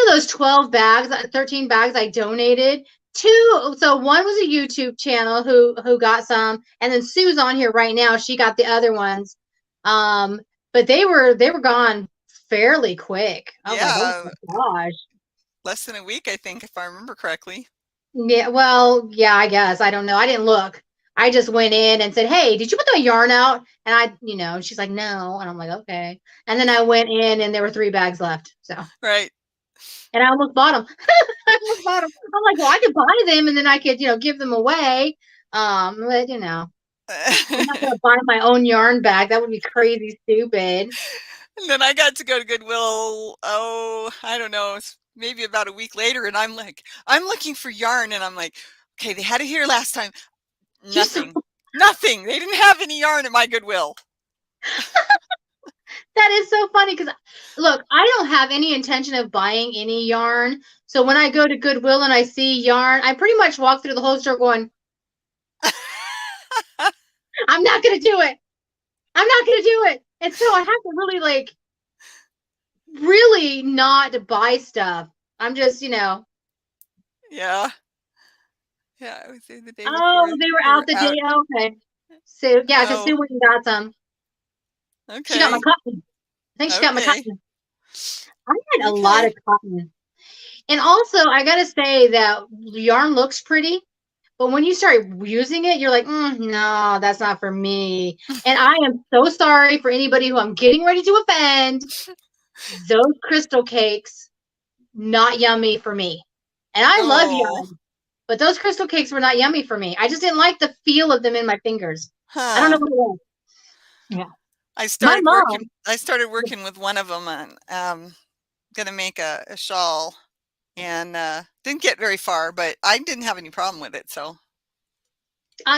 those 12 bags, 13 bags I donated two. So one was a YouTube channel who got some, and then Sue's on here right now. She got the other ones. But they were gone fairly quick. I was like, oh Yeah. my gosh. Less than a week, I think, if I remember correctly. Yeah, well, yeah, I guess. I don't know. I didn't look. I just went in and said, "Hey, did you put the yarn out?" And she's like, "No." And I'm like, "Okay." And then I went in and there were 3 bags left. So, Right. and I almost bought them. I almost bought them. I'm like, "Well, I could buy them and then I could, give them away." But I'm not gonna buy my own yarn bag. That would be crazy stupid. And then I got to go to Goodwill, oh, I don't know, maybe about a week later, and I'm like, I'm looking for yarn, and I'm like, okay, they had it here last time. You're so Nothing. Nothing. They didn't have any yarn at my Goodwill. That is so funny because look, I don't have any intention of buying any yarn. So when I go to Goodwill and I see yarn, I pretty much walk through the whole store going, I'm not gonna do it. I'm not gonna do it. And so I have to really really not buy stuff. I'm just, Yeah. Yeah, I was there the day before oh, they were they out were the out. day. Okay. So yeah, because Oh, Sue went and got some. She got my okay. cotton. I think she got my Okay. cotton. I had a lot Okay. of cotton. And also, I gotta say that yarn looks pretty, but when you start using it, you're like, no, that's not for me. And I am so sorry for anybody who I'm getting ready to offend. Those crystal cakes, not yummy for me. And I love Oh, yarn, but those crystal cakes were not yummy for me. I just didn't like the feel of them in my fingers. I don't know huh. what it was. Yeah. I My started working mom, I started working with one of them on gonna make a shawl, and didn't get very far, but I didn't have any problem with it. So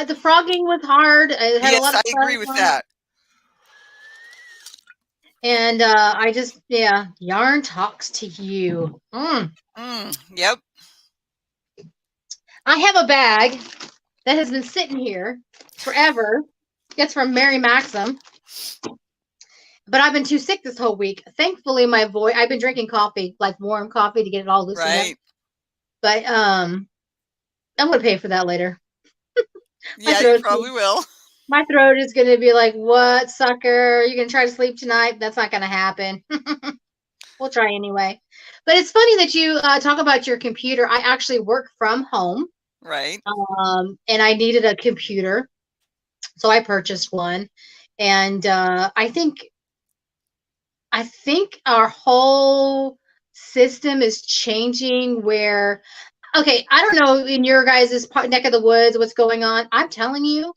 the frogging was hard. I had a yes, lot I of agree fun with on it. that. And I just, yeah, yarn talks to you. Yep. I have a bag that has been sitting here forever. It's from Mary Maxim, but I've been too sick this whole week. Thankfully, my voice, I've been drinking coffee, like warm coffee to get it all loosened up. Right. But I'm gonna pay for that later. My Yeah, you throat, probably will. my throat is gonna be like, "What, sucker? You gonna try to sleep tonight?" That's not gonna happen. We'll try anyway. But it's funny that you talk about your computer. I actually work from home, Right. and I needed a computer, so I purchased one. And I think our whole system is changing where, okay, I don't know in your guys' neck of the woods what's going on. I'm telling you,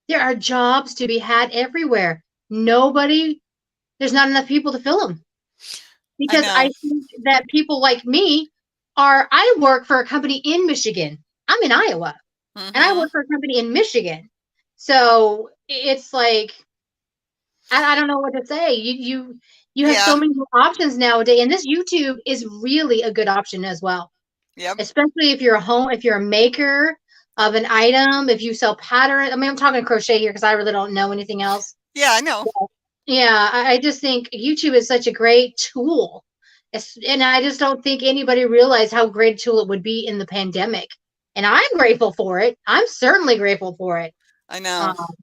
there are jobs to be had everywhere. There's not enough people to fill them I because know. I think that people like me I work for a company in Michigan. I'm in Iowa, and I Mm-hmm. work for a company in Michigan. So it's like I don't know what to say. You have Yeah. so many options nowadays, and this YouTube is really a good option as well, Yep. especially if you're a maker of an item, if you sell pattern. I mean, I'm talking crochet here because I really don't know anything else. Yeah, I know. Yeah, I just think YouTube is such a great tool. And I just don't think anybody realized how great a tool it would be in the pandemic. And I'm grateful for it. I'm certainly grateful for it. I know. Um,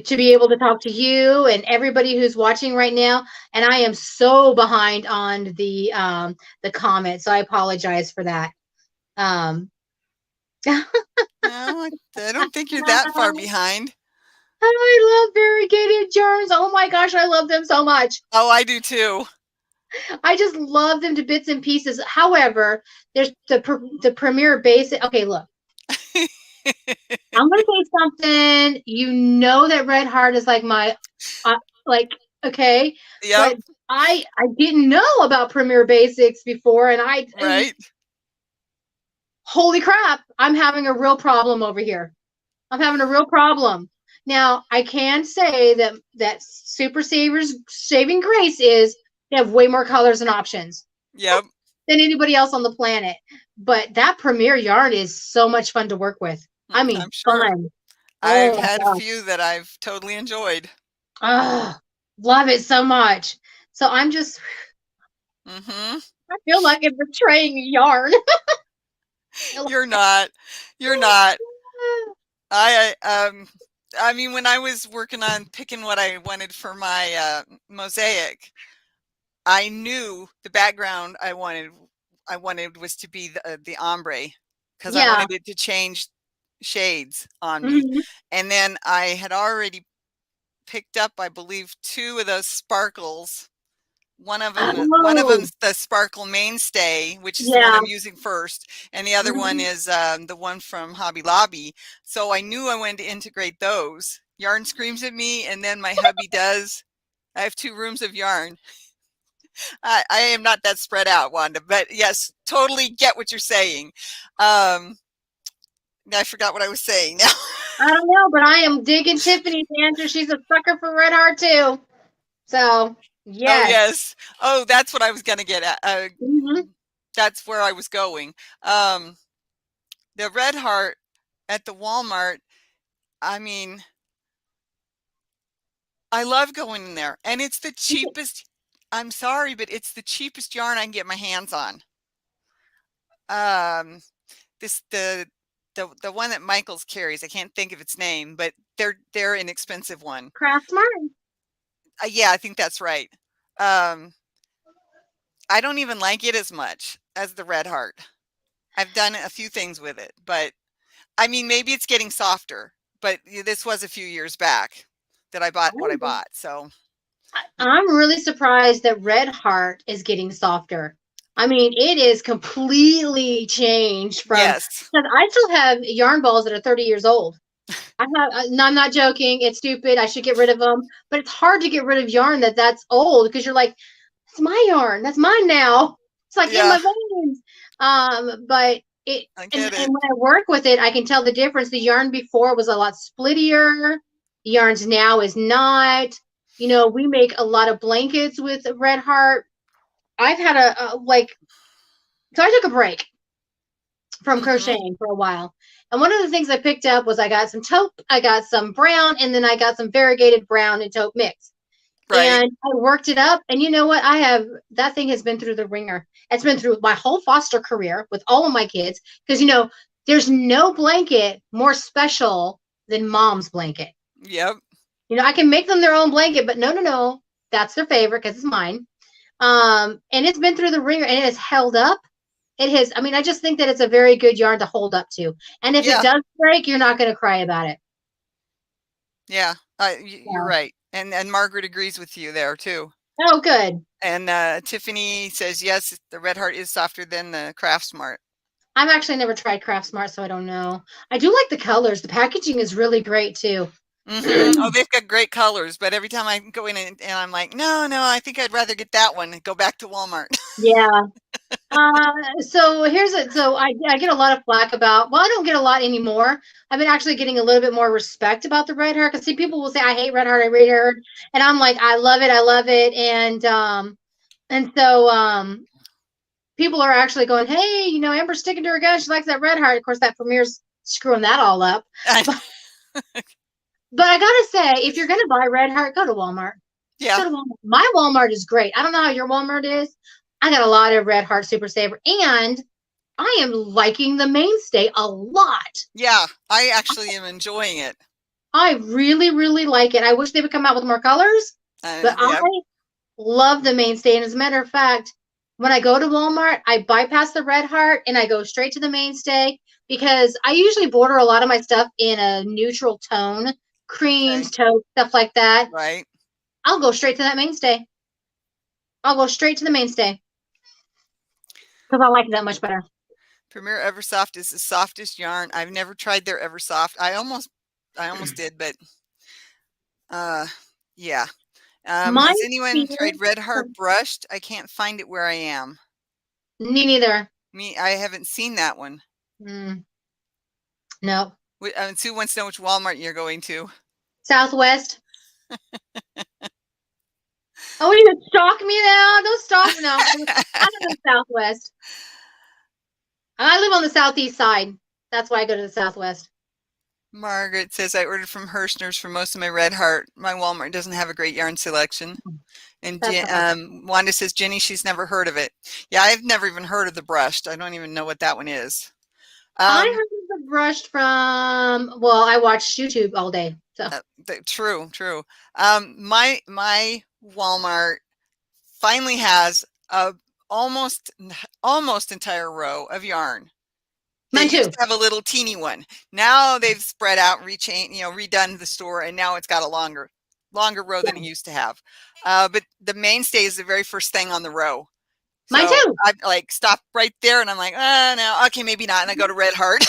to be able to talk to you and everybody who's watching right now. And I am so behind on the comments, so I apologize for that. Um, No, I don't think you're that far behind. I love variegated germs. Oh my gosh, I love them so much. Oh, I do too. I just love them to bits and pieces. However, there's the Premier Basic. Okay, look, I'm gonna say something. You know that Red Heart is like my, like okay, Yep. but I didn't know about Premier Basics before, and Right. holy crap, I'm having a real problem over here. I'm having a real problem. Now, I can say that Super Savers Saving Grace is they have way more colors and options Yep. than anybody else on the planet. But that Premier yarn is so much fun to work with. I mean, I'm sure. fun. I've Oh my had a gosh. few that I've totally enjoyed. Oh, love it so much. So Mm-hmm. I feel like I'm betraying yarn. You're not. You're not. I I mean, when I was working on picking what I wanted for my mosaic, I knew the background I wanted was to be the ombre because I Yeah. wanted it to change shades on me. Mhm. And then I had already picked up, I believe, two of those sparkles. One of them's Oh, the sparkle mainstay, which is the one yeah. I'm using first, and the other one Mhm. is the one from Hobby Lobby. So I knew I wanted to integrate those. Yarn screams at me, and then my hubby does. I have 2 rooms of yarn. I am not that spread out, Wanda, but yes, totally get what you're saying. Um, I forgot what I was saying now. I don't know, but I am digging Tiffany's answer. She's a sucker for Red Heart too. So, Oh, yes. yes. Oh, that's what I was gonna get at. Mhm. That's where I was going. Um, the Red Heart at the Walmart, I mean, I love going in there, and it's the cheapest. I'm sorry, but it's the cheapest yarn I can get my hands on. Um, this the one that Michaels carries. I can't think of its name, but they're an expensive one. Craft Smart. Yeah, I think that's right. Um, I don't even like it as much as the Red Heart. I've done a few things with it, but I mean, maybe it's getting softer. But this was a few years back that I bought what I bought. So I'm really surprised that Red Heart is getting softer. I mean, it is completely changed from yes, because I still have yarn balls that are 30 years old. No, I'm not joking. It's stupid. I should get rid of them. But it's hard to get rid of yarn that's old because you're like, it's my yarn. That's mine now. It's like in yeah, my veins. But it I and get it. when I work with it, I can tell the difference. The yarn before was a lot splittier. The yarns now is not. You know, we make a lot of blankets with Red Heart. I've had a like, so I took a break from Hmm. crocheting for a while. And one of the things I picked up was I got some taupe, I got some brown, and then I got some variegated brown and taupe mix. Right. And I worked it up. And you know what? That thing has been through the ringer. It's been through my whole foster career with all of my kids. Because, there's no blanket more special than mom's blanket. Yep. I can make them their own blanket, but no, no, no. That's their favorite because it's mine. And it's been through the ringer and it has held up. It has, I mean, I just think that it's a very good yarn to hold up to. And if it Yeah. does break, you're not going to cry about it. Yeah. You're So, right. And Margaret agrees with you there too. oh, good. And Tiffany says yes, the Red Heart is softer than the Craft Smart. I've actually never tried Craft Smart, so I don't know. I do like the colors. The packaging is really great too. Oh, they've got great colors, but every time I go in and I'm like, no, I think I'd rather get that one and go back to Walmart. Yeah. So here's it. So I get a lot of flack about, well, I don't get a lot anymore. I've been actually getting a little bit more respect about the red heart. Cause see, people will say, I hate red heart, I red heart. And I'm like, I love it. I love it. And so, people are actually going, hey, Amber's sticking to her gun. She likes that red heart. Of course, that premiere's screwing that all up. But I gotta say, if you're gonna buy red heart, go to Walmart. Yeah. Go to Walmart. My Walmart is great. I don't know how your Walmart is. I got a lot of red heart Super Saver, and I am liking the mainstay a lot. Yeah, I actually am enjoying it. I really, really like it. I wish they would come out with more colors, but Yeah. I love the mainstay. And as a matter of fact, when I go to Walmart, I bypass the red heart and I go straight to the mainstay because I usually border a lot of my stuff in a neutral tone, creams, taupe, stuff like that. Right. I'll go straight to that mainstay. I'll go straight to the mainstay because I like it that much better. Premier Eversoft is the softest yarn. I've never tried their Eversoft. I almost did, but yeah. Has anyone tried Red Heart brushed? I can't find it where I am. Me neither. I haven't seen that one. No. Sue wants to know which Walmart you're going to. Southwest. Oh, you gonna stalk me now? Don't stalk me now. I live in the Southwest. I live on the southeast side. That's why I go to the Southwest. Margaret says, I ordered from Hirschner's for most of my Red Heart. My Walmart doesn't have a great yarn selection. And Wanda says, Jenny, she's never heard of it. Yeah, I've never even heard of the brushed. I don't even know what that one is. I heard of the brushed from, well, I watched YouTube all day. So true. My Walmart finally has a almost entire row of yarn. They used to have a little teeny one. Now they've spread out, redone the store, and now it's got a longer row than it used to have. But the mainstay is the very first thing on the row. So mine too. I like stop right there, and I'm like, no, okay, maybe not. And I go to Red Heart.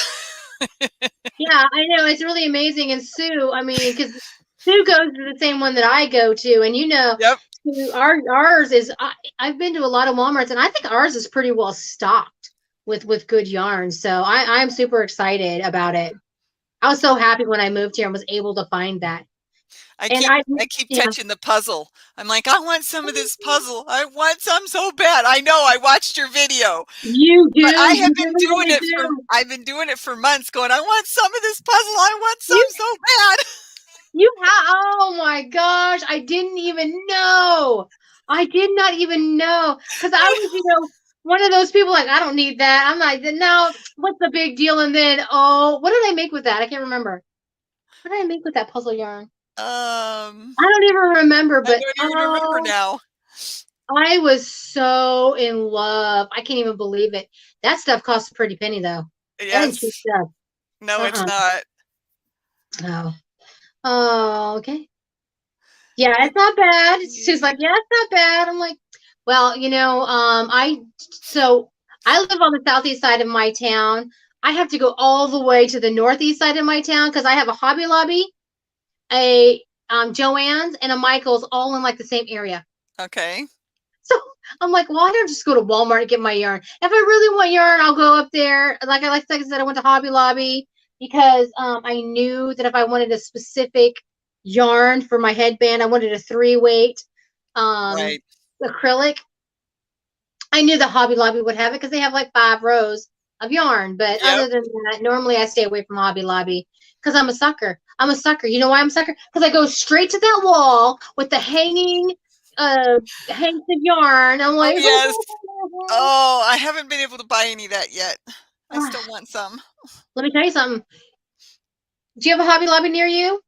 Yeah, I know, it's really amazing. And Sue, I mean, because Sue goes to the same one that I go to, and yep. Ours is. I've been to a lot of WalMarts, and I think ours is pretty well stocked with good yarn. So I'm super excited about it. I was so happy when I moved here and was able to find that. I keep touching the puzzle. I'm like, I want some of this puzzle. I want some so bad. I know. I watched your video. You do. But I have been doing it I've been doing it for months. Going, I want some of this puzzle. I want some so bad. You have. Oh my gosh! I didn't even know. I did not even know because I was, one of those people like, I don't need that. I'm like, no. What's the big deal? And then, what did I make with that? I can't remember. What did I make with that puzzle yarn? I don't even remember, but I don't even remember now. I was so in love. I can't even believe it. That stuff costs a pretty penny, though. Yes. Cheap stuff. No, it's not. Oh. Oh, okay. Yeah, it's not bad. She's like, yeah, it's not bad. I'm like, well, I live on the southeast side of my town. I have to go all the way to the northeast side of my town because I have a Hobby Lobby, a Joann's, and a Michael's all in like the same area. Okay. So I'm like, why don't I just go to Walmart and get my yarn? If I really want yarn, I'll go up there. Like I said, I went to Hobby Lobby because I knew that if I wanted a specific yarn for my headband, I wanted a 3-weight acrylic. I knew the Hobby Lobby would have it because they have like 5 rows of yarn. But other than that, normally I stay away from Hobby Lobby because I'm a sucker. I'm a sucker. You know why I'm a sucker? Because I go straight to that wall with the hanging hanks of yarn. I'm like, yes. Oh, I haven't been able to buy any of that yet. I still want some. Let me tell you something. Do you have a Hobby Lobby near you?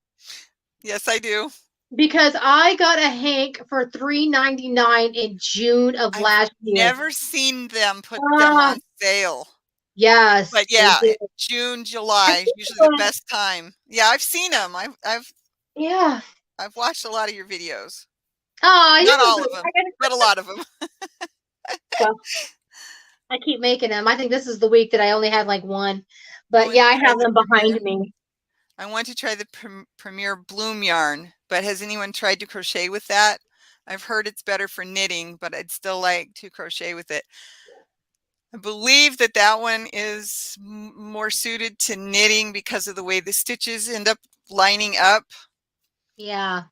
Yes, I do. Because I got a hank for $3.99 in June of last year. Never seen them put them on sale. Yes. But yeah, June, July, usually the best time. Yeah, I've seen them. I've watched a lot of your videos. Oh, not all of them, but a lot of them. Well, I keep making them. I think this is the week that I only had like one, but yeah, I have them behind me. I want to try the Premier Bloom yarn, but has anyone tried to crochet with that? I've heard it's better for knitting, but I'd still like to crochet with it. I believe that that one is more suited to knitting because of the way the stitches end up lining up. Yeah.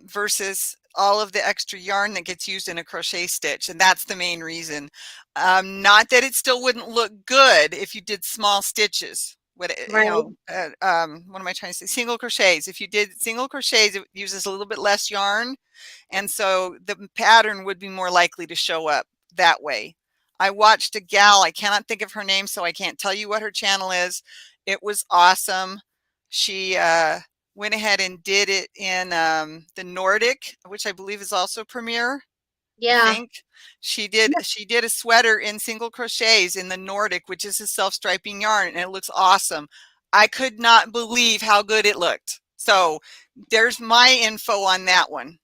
Versus all of the extra yarn that gets used in a crochet stitch. And that's the main reason. Not that it still wouldn't look good if you did small stitches. What Right. what am I trying to say? Single crochets. If you did single crochets, it uses a little bit less yarn. And so the pattern would be more likely to show up that way. I watched a gal, I cannot think of her name, so I can't tell you what her channel is. It was awesome. She went ahead and did it in the Nordic, which I believe is also Premiere. I Yeah. think she did a sweater in single crochets in the Nordic, which is a self-striping yarn, and it looks awesome. I could not believe how good it looked. So there's my info on that one.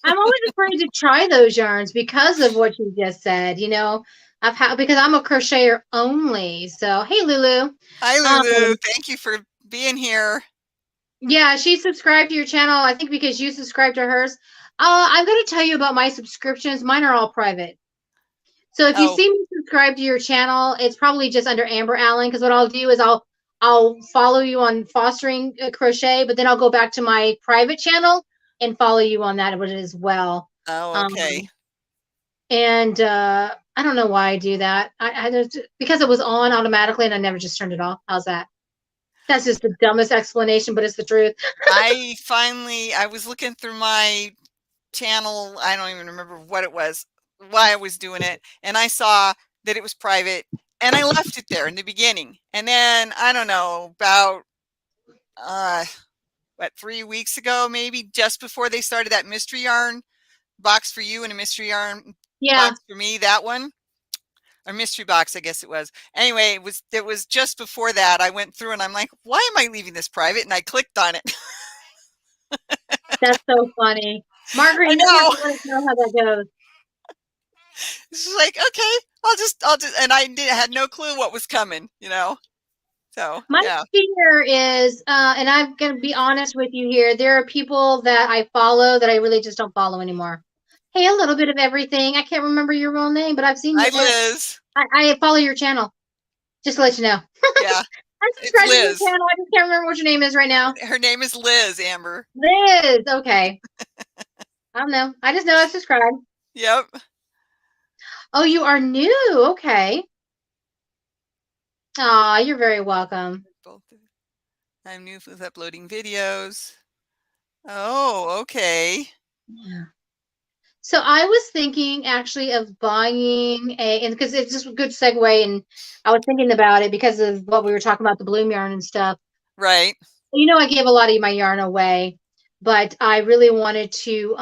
I'm always afraid to try those yarns because of what you just said. You know, I've had because I'm a crocheter only. So hey, Lulu. Hi, Lulu. Um, Thank you for being here. yeah, she subscribed to your channel. I think because you subscribed to hers. I'm going to tell you about my subscriptions. Mine are all private. So if you Oh, see me subscribe to your channel, it's probably just under Amber Allen. Because what I'll do is I'll follow you on Fostering Crochet, but then I'll go back to my private channel and follow you on that as well. oh, okay. Um, and I don't know why I do that. I just because it was on automatically and I never just turned it off. How's that? That's just the dumbest explanation, but it's the truth. I was looking through my channel. I don't even remember what it was, why I was doing it. And I saw that it was private and I left it there in the beginning. And then I don't know, about, what, 3 weeks ago, maybe just before they started that mystery yarn box for you and a mystery yarn Yeah, box for me, that one. Or mystery box, I guess it was. Anyway, it was just before that I went through and I'm like, why am I leaving this private? And I clicked on it. that's so funny. Margaret, I you're gonna have know. to let us know how that goes. It's like, okay, I'll just, and had no clue what was coming, you know? So, My yeah. fear is, and I'm gonna be honest with you here, there are people that I follow that I really just don't follow anymore. Hey, a little bit of everything. I can't remember your real name, but I've seen Hi, you. Liz. I follow your channel. Just to let you know. Yeah, I'm it's subscribed to your Liz. channel. I just can't remember what your name is right now. Her name is Liz, Amber. Liz. Okay. I don't know. I just know I subscribed. Yep. Oh, you are new. Okay. Aw, you're very welcome. I'm new with uploading videos. Oh, okay. Yeah. So I was thinking actually of buying and because it's just a good segue, and I was thinking about it because of what we were talking about, the bloom yarn and stuff. Right. You know, I gave a lot of my yarn away, but I really wanted to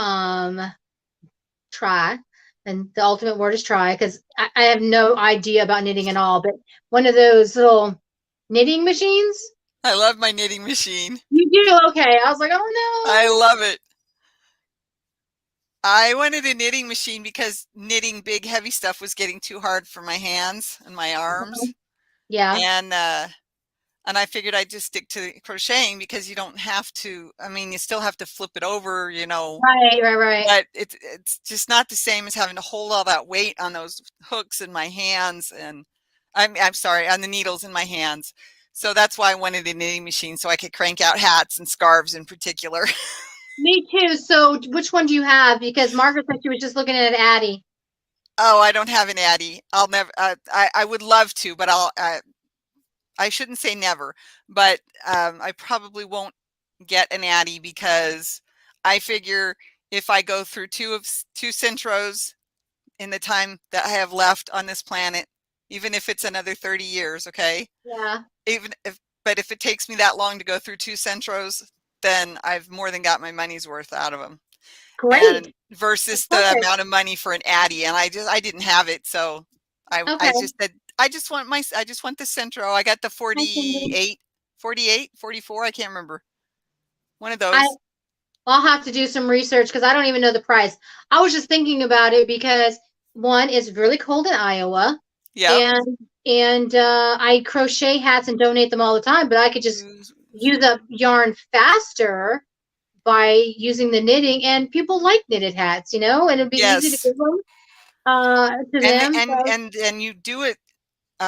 try, and the ultimate word is try, because I have no idea about knitting at all, but one of those little knitting machines. I love my knitting machine. You do? Okay. I was like, I oh love it. I wanted a knitting machine because knitting big, heavy stuff was getting too hard for my hands and my no. arms. Yeah. And I figured I'd just stick to crocheting because you don't have to, I mean, you still have to flip it over, you know, Right. but it's just not the same as having to hold all that weight on those hooks in my hands, and I'm sorry, on the needles in my hands. So that's why I wanted a knitting machine so I could crank out hats and scarves in particular. Me too. So which one do you have? Because Margaret said she was just looking at Addie. Oh, I don't have an Addy. I'll never, I would love to, but I shouldn't say never, but I probably won't get an Addy because I figure if I go through two Centros in the time that I have left on this planet, even if it's another 30 years, okay? Yeah. But if it takes me that long to go through two Centros, then I've more than got my money's worth out of them. Great. And versus the Perfect. amount of money for an Addy, and I didn't have it, so I Okay. just said I just want the Centro. I got the Hi, Cindy. 44, I can't remember. One of I those. I'll have to do some research because I don't even know the price. I was just thinking about it because one, it's really cold in Iowa, Yep. and I crochet hats and donate them all the time, but I could just use up yarn faster by using the knitting, and people like knitted hats, and it'd be easy to Yes. give them. To them. So, And you do it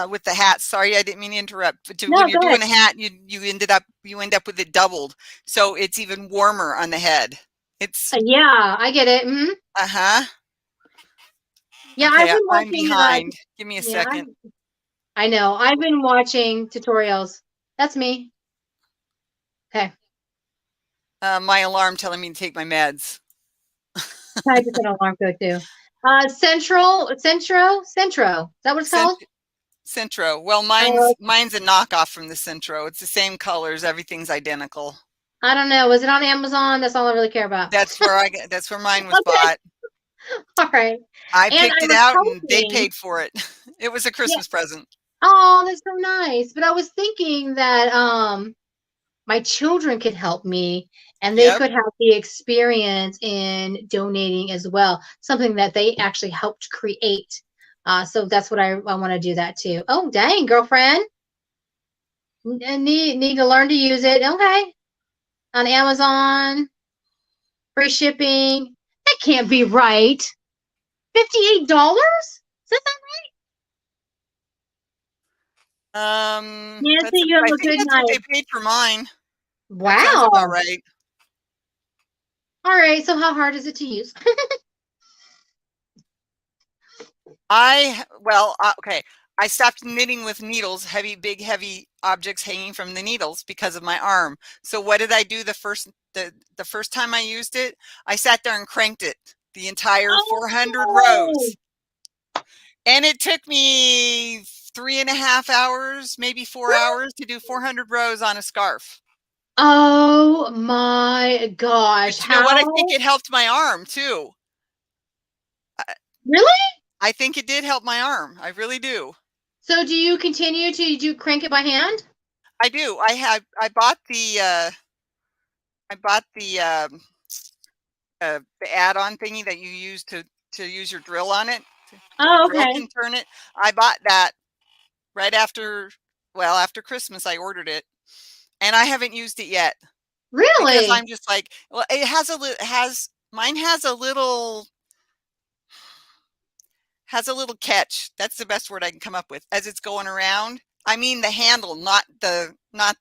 with the hat. Sorry, I didn't mean to interrupt. But when no, you're go ahead. doing a hat, you end up with it doubled, so it's even warmer on the head. It's Yeah, I get it. Hmm. uh-huh. Yeah, I've Okay, been I'm watching. behind. Give me a Yeah, second. I know. I've been watching tutorials. That's me. Okay, My alarm telling me to take my meds. I just had an alarm go too. Centro. Is that what it's Cent called? Centro. Well, Uh, mine's a knockoff from the Centro. It's the same colors. Everything's identical. I don't know. Was it on Amazon? That's all I really care about. That's where mine was Okay, bought. all right. I And picked I it was out and they hoping, paid for it. It was a yeah. Christmas present. Oh, that's so nice. But I was thinking that my children could help me and they Yep. could have the experience in donating as well, something that they actually helped create. So that's what I want to do that too. Oh, dang, girlfriend. Need to learn to use it. Okay. On Amazon, free shipping. That can't be right. $58? Is that Nancy, you have I a think good that's what night. they paid for mine. That sounds about Wow. right. All right. So how hard is it to use? Okay. I stopped knitting with needles, big, heavy objects hanging from the needles because of my arm. So what did I do the first time I used it? I sat there and cranked it the entire 400 Oh, rows. And it took me 3.5 hours, maybe 4 hours to do 400 rows on a scarf. oh my gosh. But you know what? I think How? it helped my arm too. I, Really? I think it did help my arm. I really do. So do you continue to do crank it by hand? I do. I bought the add-on thingy that you use to use your drill on it. The Oh, drill okay. can turn it. I bought that right after, well, after Christmas. I ordered it, and I haven't used it yet because Really? I'm just like, well, it has mine has a little catch. That's the best word I can come up with. As it's going around, I mean the handle, not the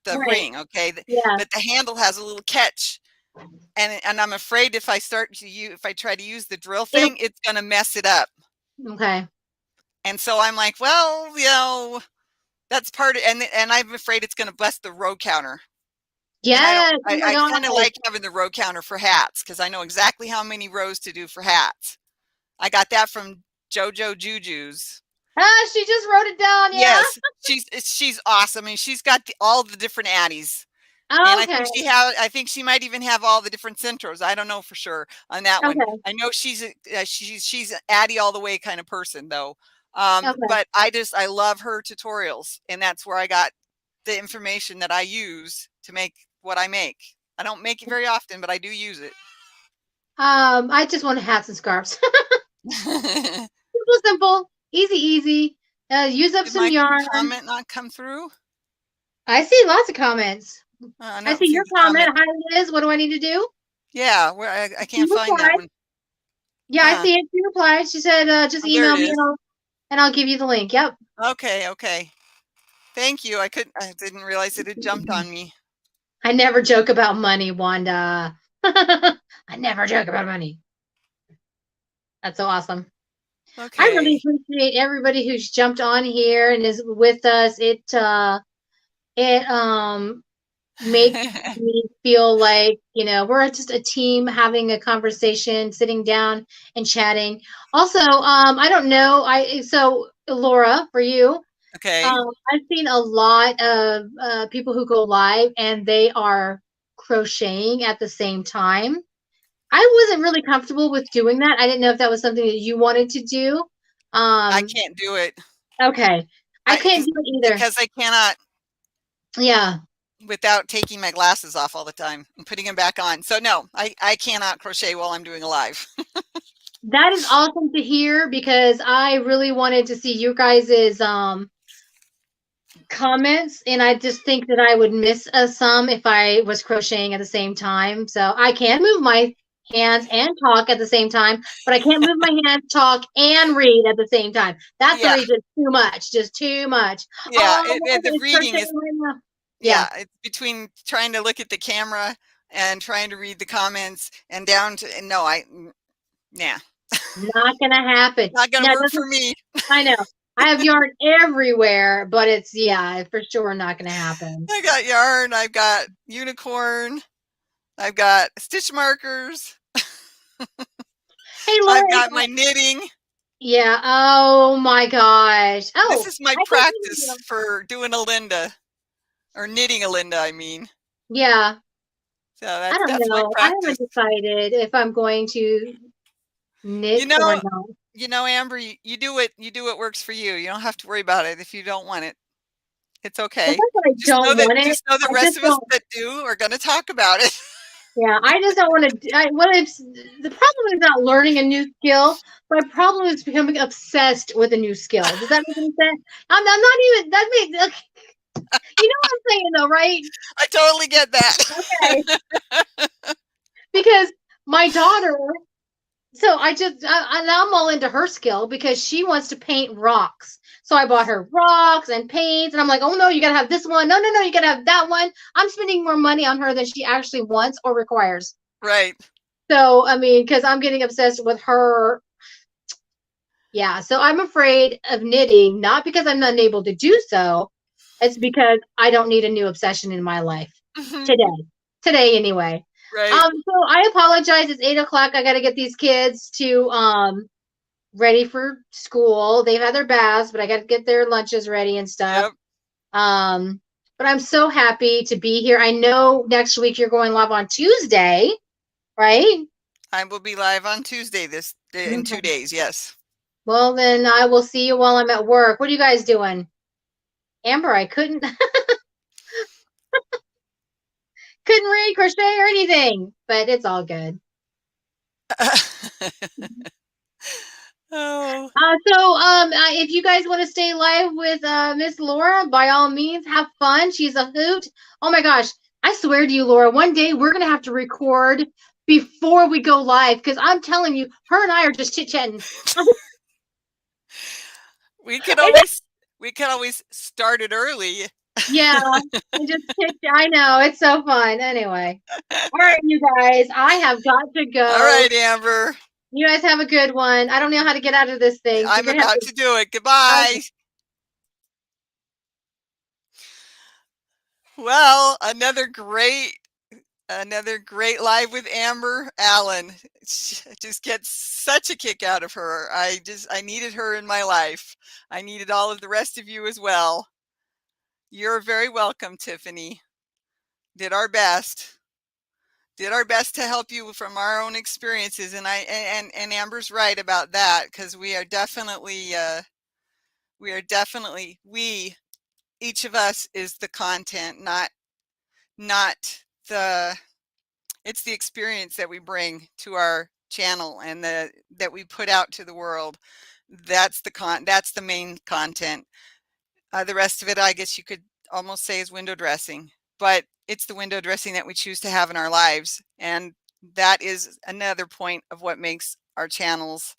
Right. ring. Okay, Yeah. but the handle has a little catch, and I'm afraid if I try to use the drill It'll, thing, it's gonna mess it up. okay. And so I'm like, well, that's part of, and I'm afraid it's gonna bust the row counter. And I don't, Yes. Oh my I kind of gosh. like having the row counter for hats because I know exactly how many rows to do for hats. I got that from JoJo Juju's. Ah, she just wrote it down. Yeah. Yes, she's awesome. I mean, she's got all the different Addies, and Okay. I think she might even have all the different centros. I don't know for sure on that one. Okay. I know she's an Addie all the way kind of person though. Okay. But I love her tutorials, and that's where I got the information that I use to make what I make. I don't make it very often, but I do use it. I just want hats and scarves. Did Simple, simple, easy, easy. Use up some my yarn. comment not come through? I see lots of comments. I I don't see see your the comment. comment. Hi, Liz. What do I need to do? Yeah, where I She can't find that replied. one. Yeah, I Huh. see it. She replied. She said, just Oh, there email it me is. and I'll give you the link. Yep. Okay, okay. Thank you. I didn't realize it had jumped on me. I never joke about money, Wanda. I never joke about money. That's so awesome. I really Okay. appreciate everybody who's jumped on here and is with us. It makes me feel like, we're just a team having a conversation, sitting down and chatting. Also, I don't know. So Laura, for you, Okay. I've seen a lot of people who go live and they are crocheting at the same time. I wasn't really comfortable with doing that. I didn't know if that was something that you wanted to do. I Um, can't do it. okay. I I can't do it either. because I cannot Yeah. without taking my glasses off all the time and putting them back on. So no, I cannot crochet while I'm doing a live. That is awesome to hear because I really wanted to see you guys's comments, and I just think that I would miss some if I was crocheting at the same time. So I can move my hands and talk at the same time, but I can't move my hands, talk, and read at the same time. That's the Yeah. reason. Too much, just too much. Yeah. Oh, The it's reading is, crocheting right now. Yeah, yeah, it's between trying to look at the camera and trying to read the comments and down to, no, yeah, not gonna happen. not going to Now, work for doesn't me. I know I have yarn everywhere, but it's for sure not gonna happen. I got yarn. I've got unicorn. I've got stitch markers. Hey, Laura. I've got my knitting. Yeah. Oh my gosh. This Oh, is my I can see practice you. for doing a Linda, or knitting a Linda, I mean. Yeah. So I don't that's my know. I practice. haven't decided if I'm going to You knit or know, not. Amber, you do what works for you. You don't have to worry about it if you don't want it. It's It's okay. not that I don't want it. Just know the I rest just of us don't. that do are going to talk about it. Yeah, I just don't want to. What it's the problem is not learning a new skill. My problem is becoming obsessed with a new skill. Does that make any sense? I'm not even. That makes. Okay, you know what I'm saying, though, right? I totally get that. Okay, because my daughter. So now I'm all into her skill because she wants to paint rocks. So I bought her rocks and paints, and I'm like, oh no, you gotta have this one. No, no, no, you gotta have that one. I'm spending more money on her than she actually wants or requires. Right. So I mean, because I'm getting obsessed with her. Yeah. So I'm afraid of knitting, not because I'm not able to do so. It's because I don't need a new obsession in my life today. Today anyway. Right. So I apologize. It's 8 o'clock. I got to get these kids to ready for school. They've had their baths, but I got to get their lunches ready and stuff. Yep. But I'm so happy to be here. I know next week you're going live on Tuesday, right? I will be live on Tuesday in 2 days. Yes. Well, then I will see you while I'm at work. What are you guys doing? Amber, I couldn't couldn't read, crochet, or anything, but it's all good. Oh. If you guys want to stay live with Miss Laura, by all means, have fun. She's a hoot. Oh my gosh, I swear to you, Laura, one day we're gonna have to record before we go live because I'm telling you, her and I are just chit chatting. We could always start it early. Yeah, and just I know it's so fun. Anyway, all right, you guys, I have got to All go. right, Amber. You guys have a good one. I don't know how to get out of this thing. So I'm you're gonna have about to. to do it. Goodbye. Okay. Well, another great live with Amber Allen. Just get such a kick out of her. I needed her in my life. I needed all of the rest of you as well. You're very welcome, Tiffany. Did our best. Did our best to help you from our own experiences, and Amber's right about that, because we are definitely each of us is the content, not the it's the experience that we bring to our channel and that we put out to the world. That's the main content. The rest of it, I guess you could almost say, is window dressing, but it's the window dressing that we choose to have in our lives, and that is another point of what makes our channels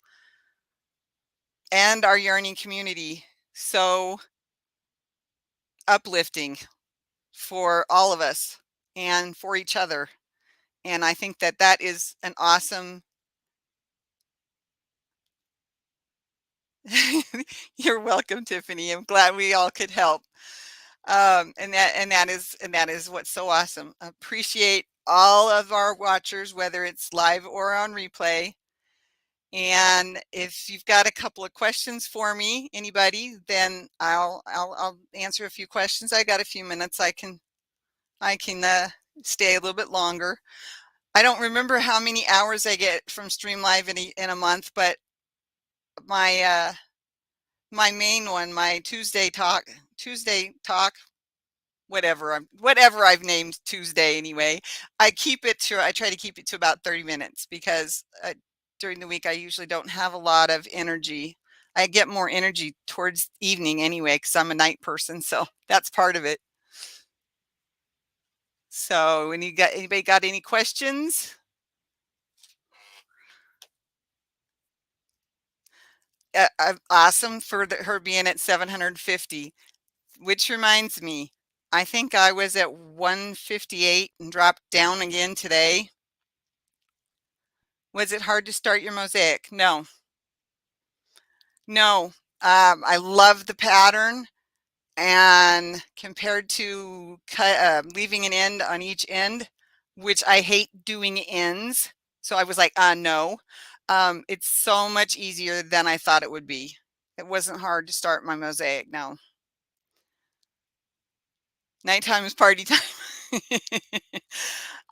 and our Yarny community so uplifting for all of us and for each other. And I think that is an awesome. You're welcome, Tiffany. I'm glad we all could help. And that is what's so awesome. Appreciate all of our watchers, whether it's live or on replay. And if you've got a couple of questions for me, anybody, then I'll answer a few questions. I got a few minutes. I can stay a little bit longer. I don't remember how many hours I get from Stream Live in a month, but my my main one, my Tuesday talk, whatever I've named Tuesday anyway. I try to keep it to about 30 minutes because during the week I usually don't have a lot of energy. I get more energy towards evening anyway because I'm a night person, so that's part of it. So anybody got any questions? awesome for her being at 750, which reminds me, I think I was at 158 and dropped down again today. Was it hard to start your mosaic? No. No. I love the pattern, and compared to leaving an end on each end, which I hate doing ends, so I was like, no. It's so much easier than I thought it would be. It wasn't hard to start my mosaic. No. Nighttime is party time.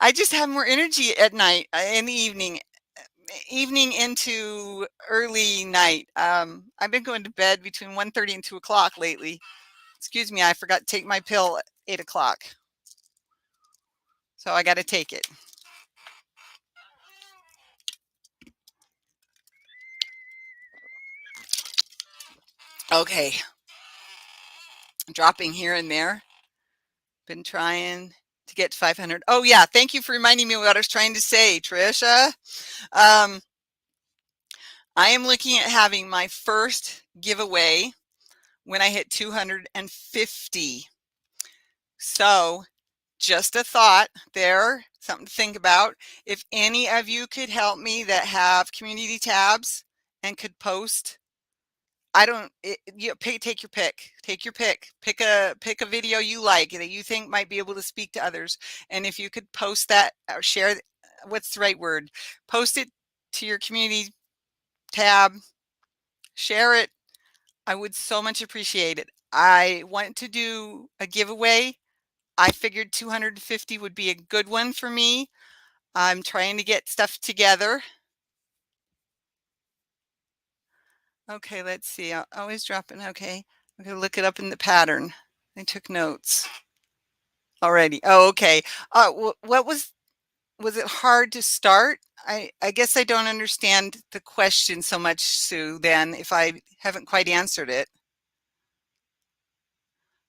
I just have more energy at night, in the evening into early night. I've been going to bed between 1:30 and 2 o'clock lately. Excuse me, I forgot to take my pill at 8 o'clock. So I got to take it. Okay. Dropping here and there. Been trying to get to 500. Oh yeah, thank you for reminding me what I was trying to say, Trisha. I am looking at having my first giveaway when I hit 250. So just a thought there, something to think about. If any of you could help me that have community tabs and could post, take your pick. Take your pick. Pick a video you like that you think might be able to speak to others. And if you could post that or share, what's the right word? Post it to your community tab, share it. I would so much appreciate it. I want to do a giveaway. I figured 250 would be a good one for me. I'm trying to get stuff together. Okay, let's see. I'll always drop it. Okay, I'm gonna look it up in the pattern. I took notes already. Oh, okay. What was it hard to start? I guess I don't understand the question so much, Sue, then, if I haven't quite answered it.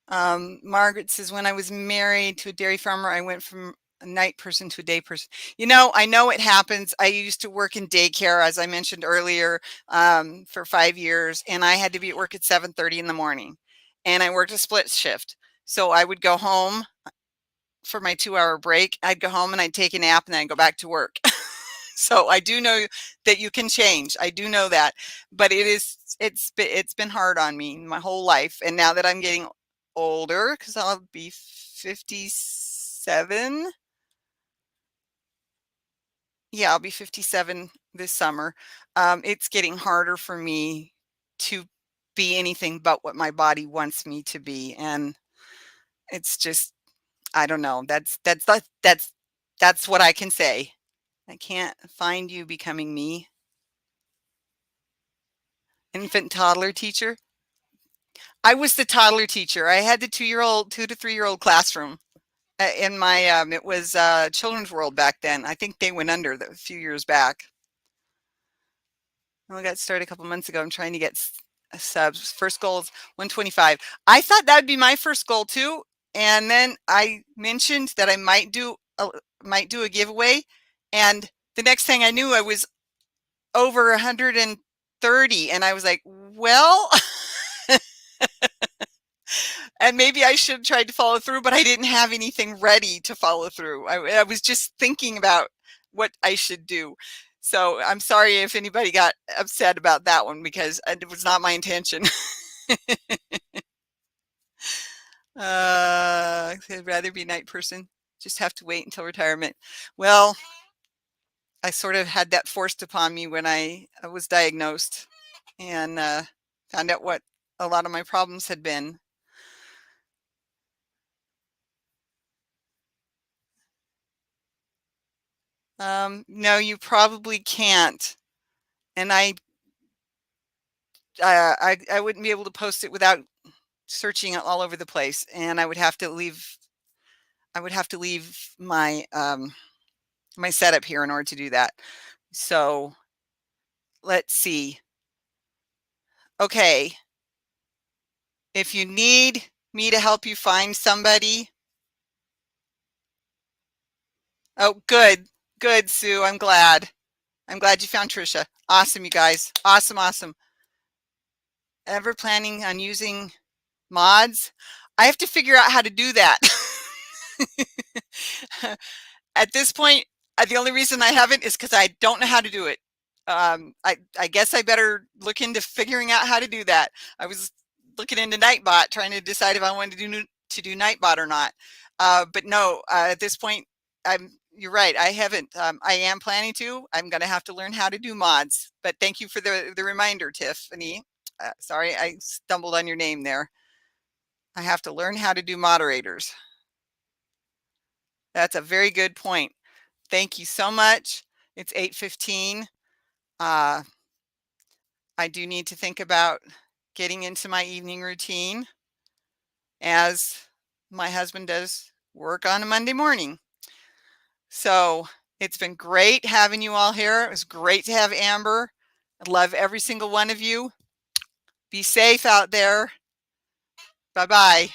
Margaret says, when I was married to a dairy farmer, I went from a night person to a day person. I know it happens. I used to work in daycare, as I mentioned earlier, for 5 years, and I had to be at work at 7:30 in the morning, and I worked a split shift. So I would go home for my 2-hour break. I'd go home and I'd take a nap and then I'd go back to work. So I do know that you can change. I do know that, but it's been hard on me my whole life. And now that I'm getting older, because I'll be 57. Yeah, I'll be 57 this summer. It's getting harder for me to be anything but what my body wants me to be. And it's just, I don't know. That's what I can say. I can't find you becoming me. Infant toddler teacher. I was the toddler teacher. I had the 2 to 3-year-old classroom in my, it was Children's World back then. I think they went under a few years back. I got started a couple months ago. I'm trying to get subs. First goal is 125. I thought that would be my first goal too. And then I mentioned that I might do a giveaway. And the next thing I knew, I was over 130. And I was like, well, and maybe I should have tried to follow through, but I didn't have anything ready to follow through. I was just thinking about what I should do. So I'm sorry if anybody got upset about that one, because it was not my intention. I'd rather be a night person. Just have to wait until retirement. Well, I sort of had that forced upon me when I was diagnosed and found out what a lot of my problems had been. No, you probably can't. And I wouldn't be able to post it without searching all over the place, and I would have to leave my my setup here in order to do that. So let's see. Okay. If you need me to help you find somebody. Oh, good. Good, Sue. I'm glad. I'm glad you found Trisha. Awesome, you guys. Awesome, awesome. ever planning on using mods? I have to figure out how to do that. At this point, the only reason I haven't is because I don't know how to do it. I guess I better look into figuring out how to do that. I was looking into Nightbot, trying to decide if I wanted to do Nightbot or not. But no, at this point, you're right. I haven't. I am planning to. I'm going to have to learn how to do mods. But thank you for the reminder, Tiffany. Sorry, I stumbled on your name there. I have to learn how to do moderators. That's a very good point. Thank you so much. It's 8:15. I do need to think about getting into my evening routine as my husband does work on a Monday morning. So it's been great having you all here. It was great to have Amber. I love every single one of you. Be safe out there. Bye-bye.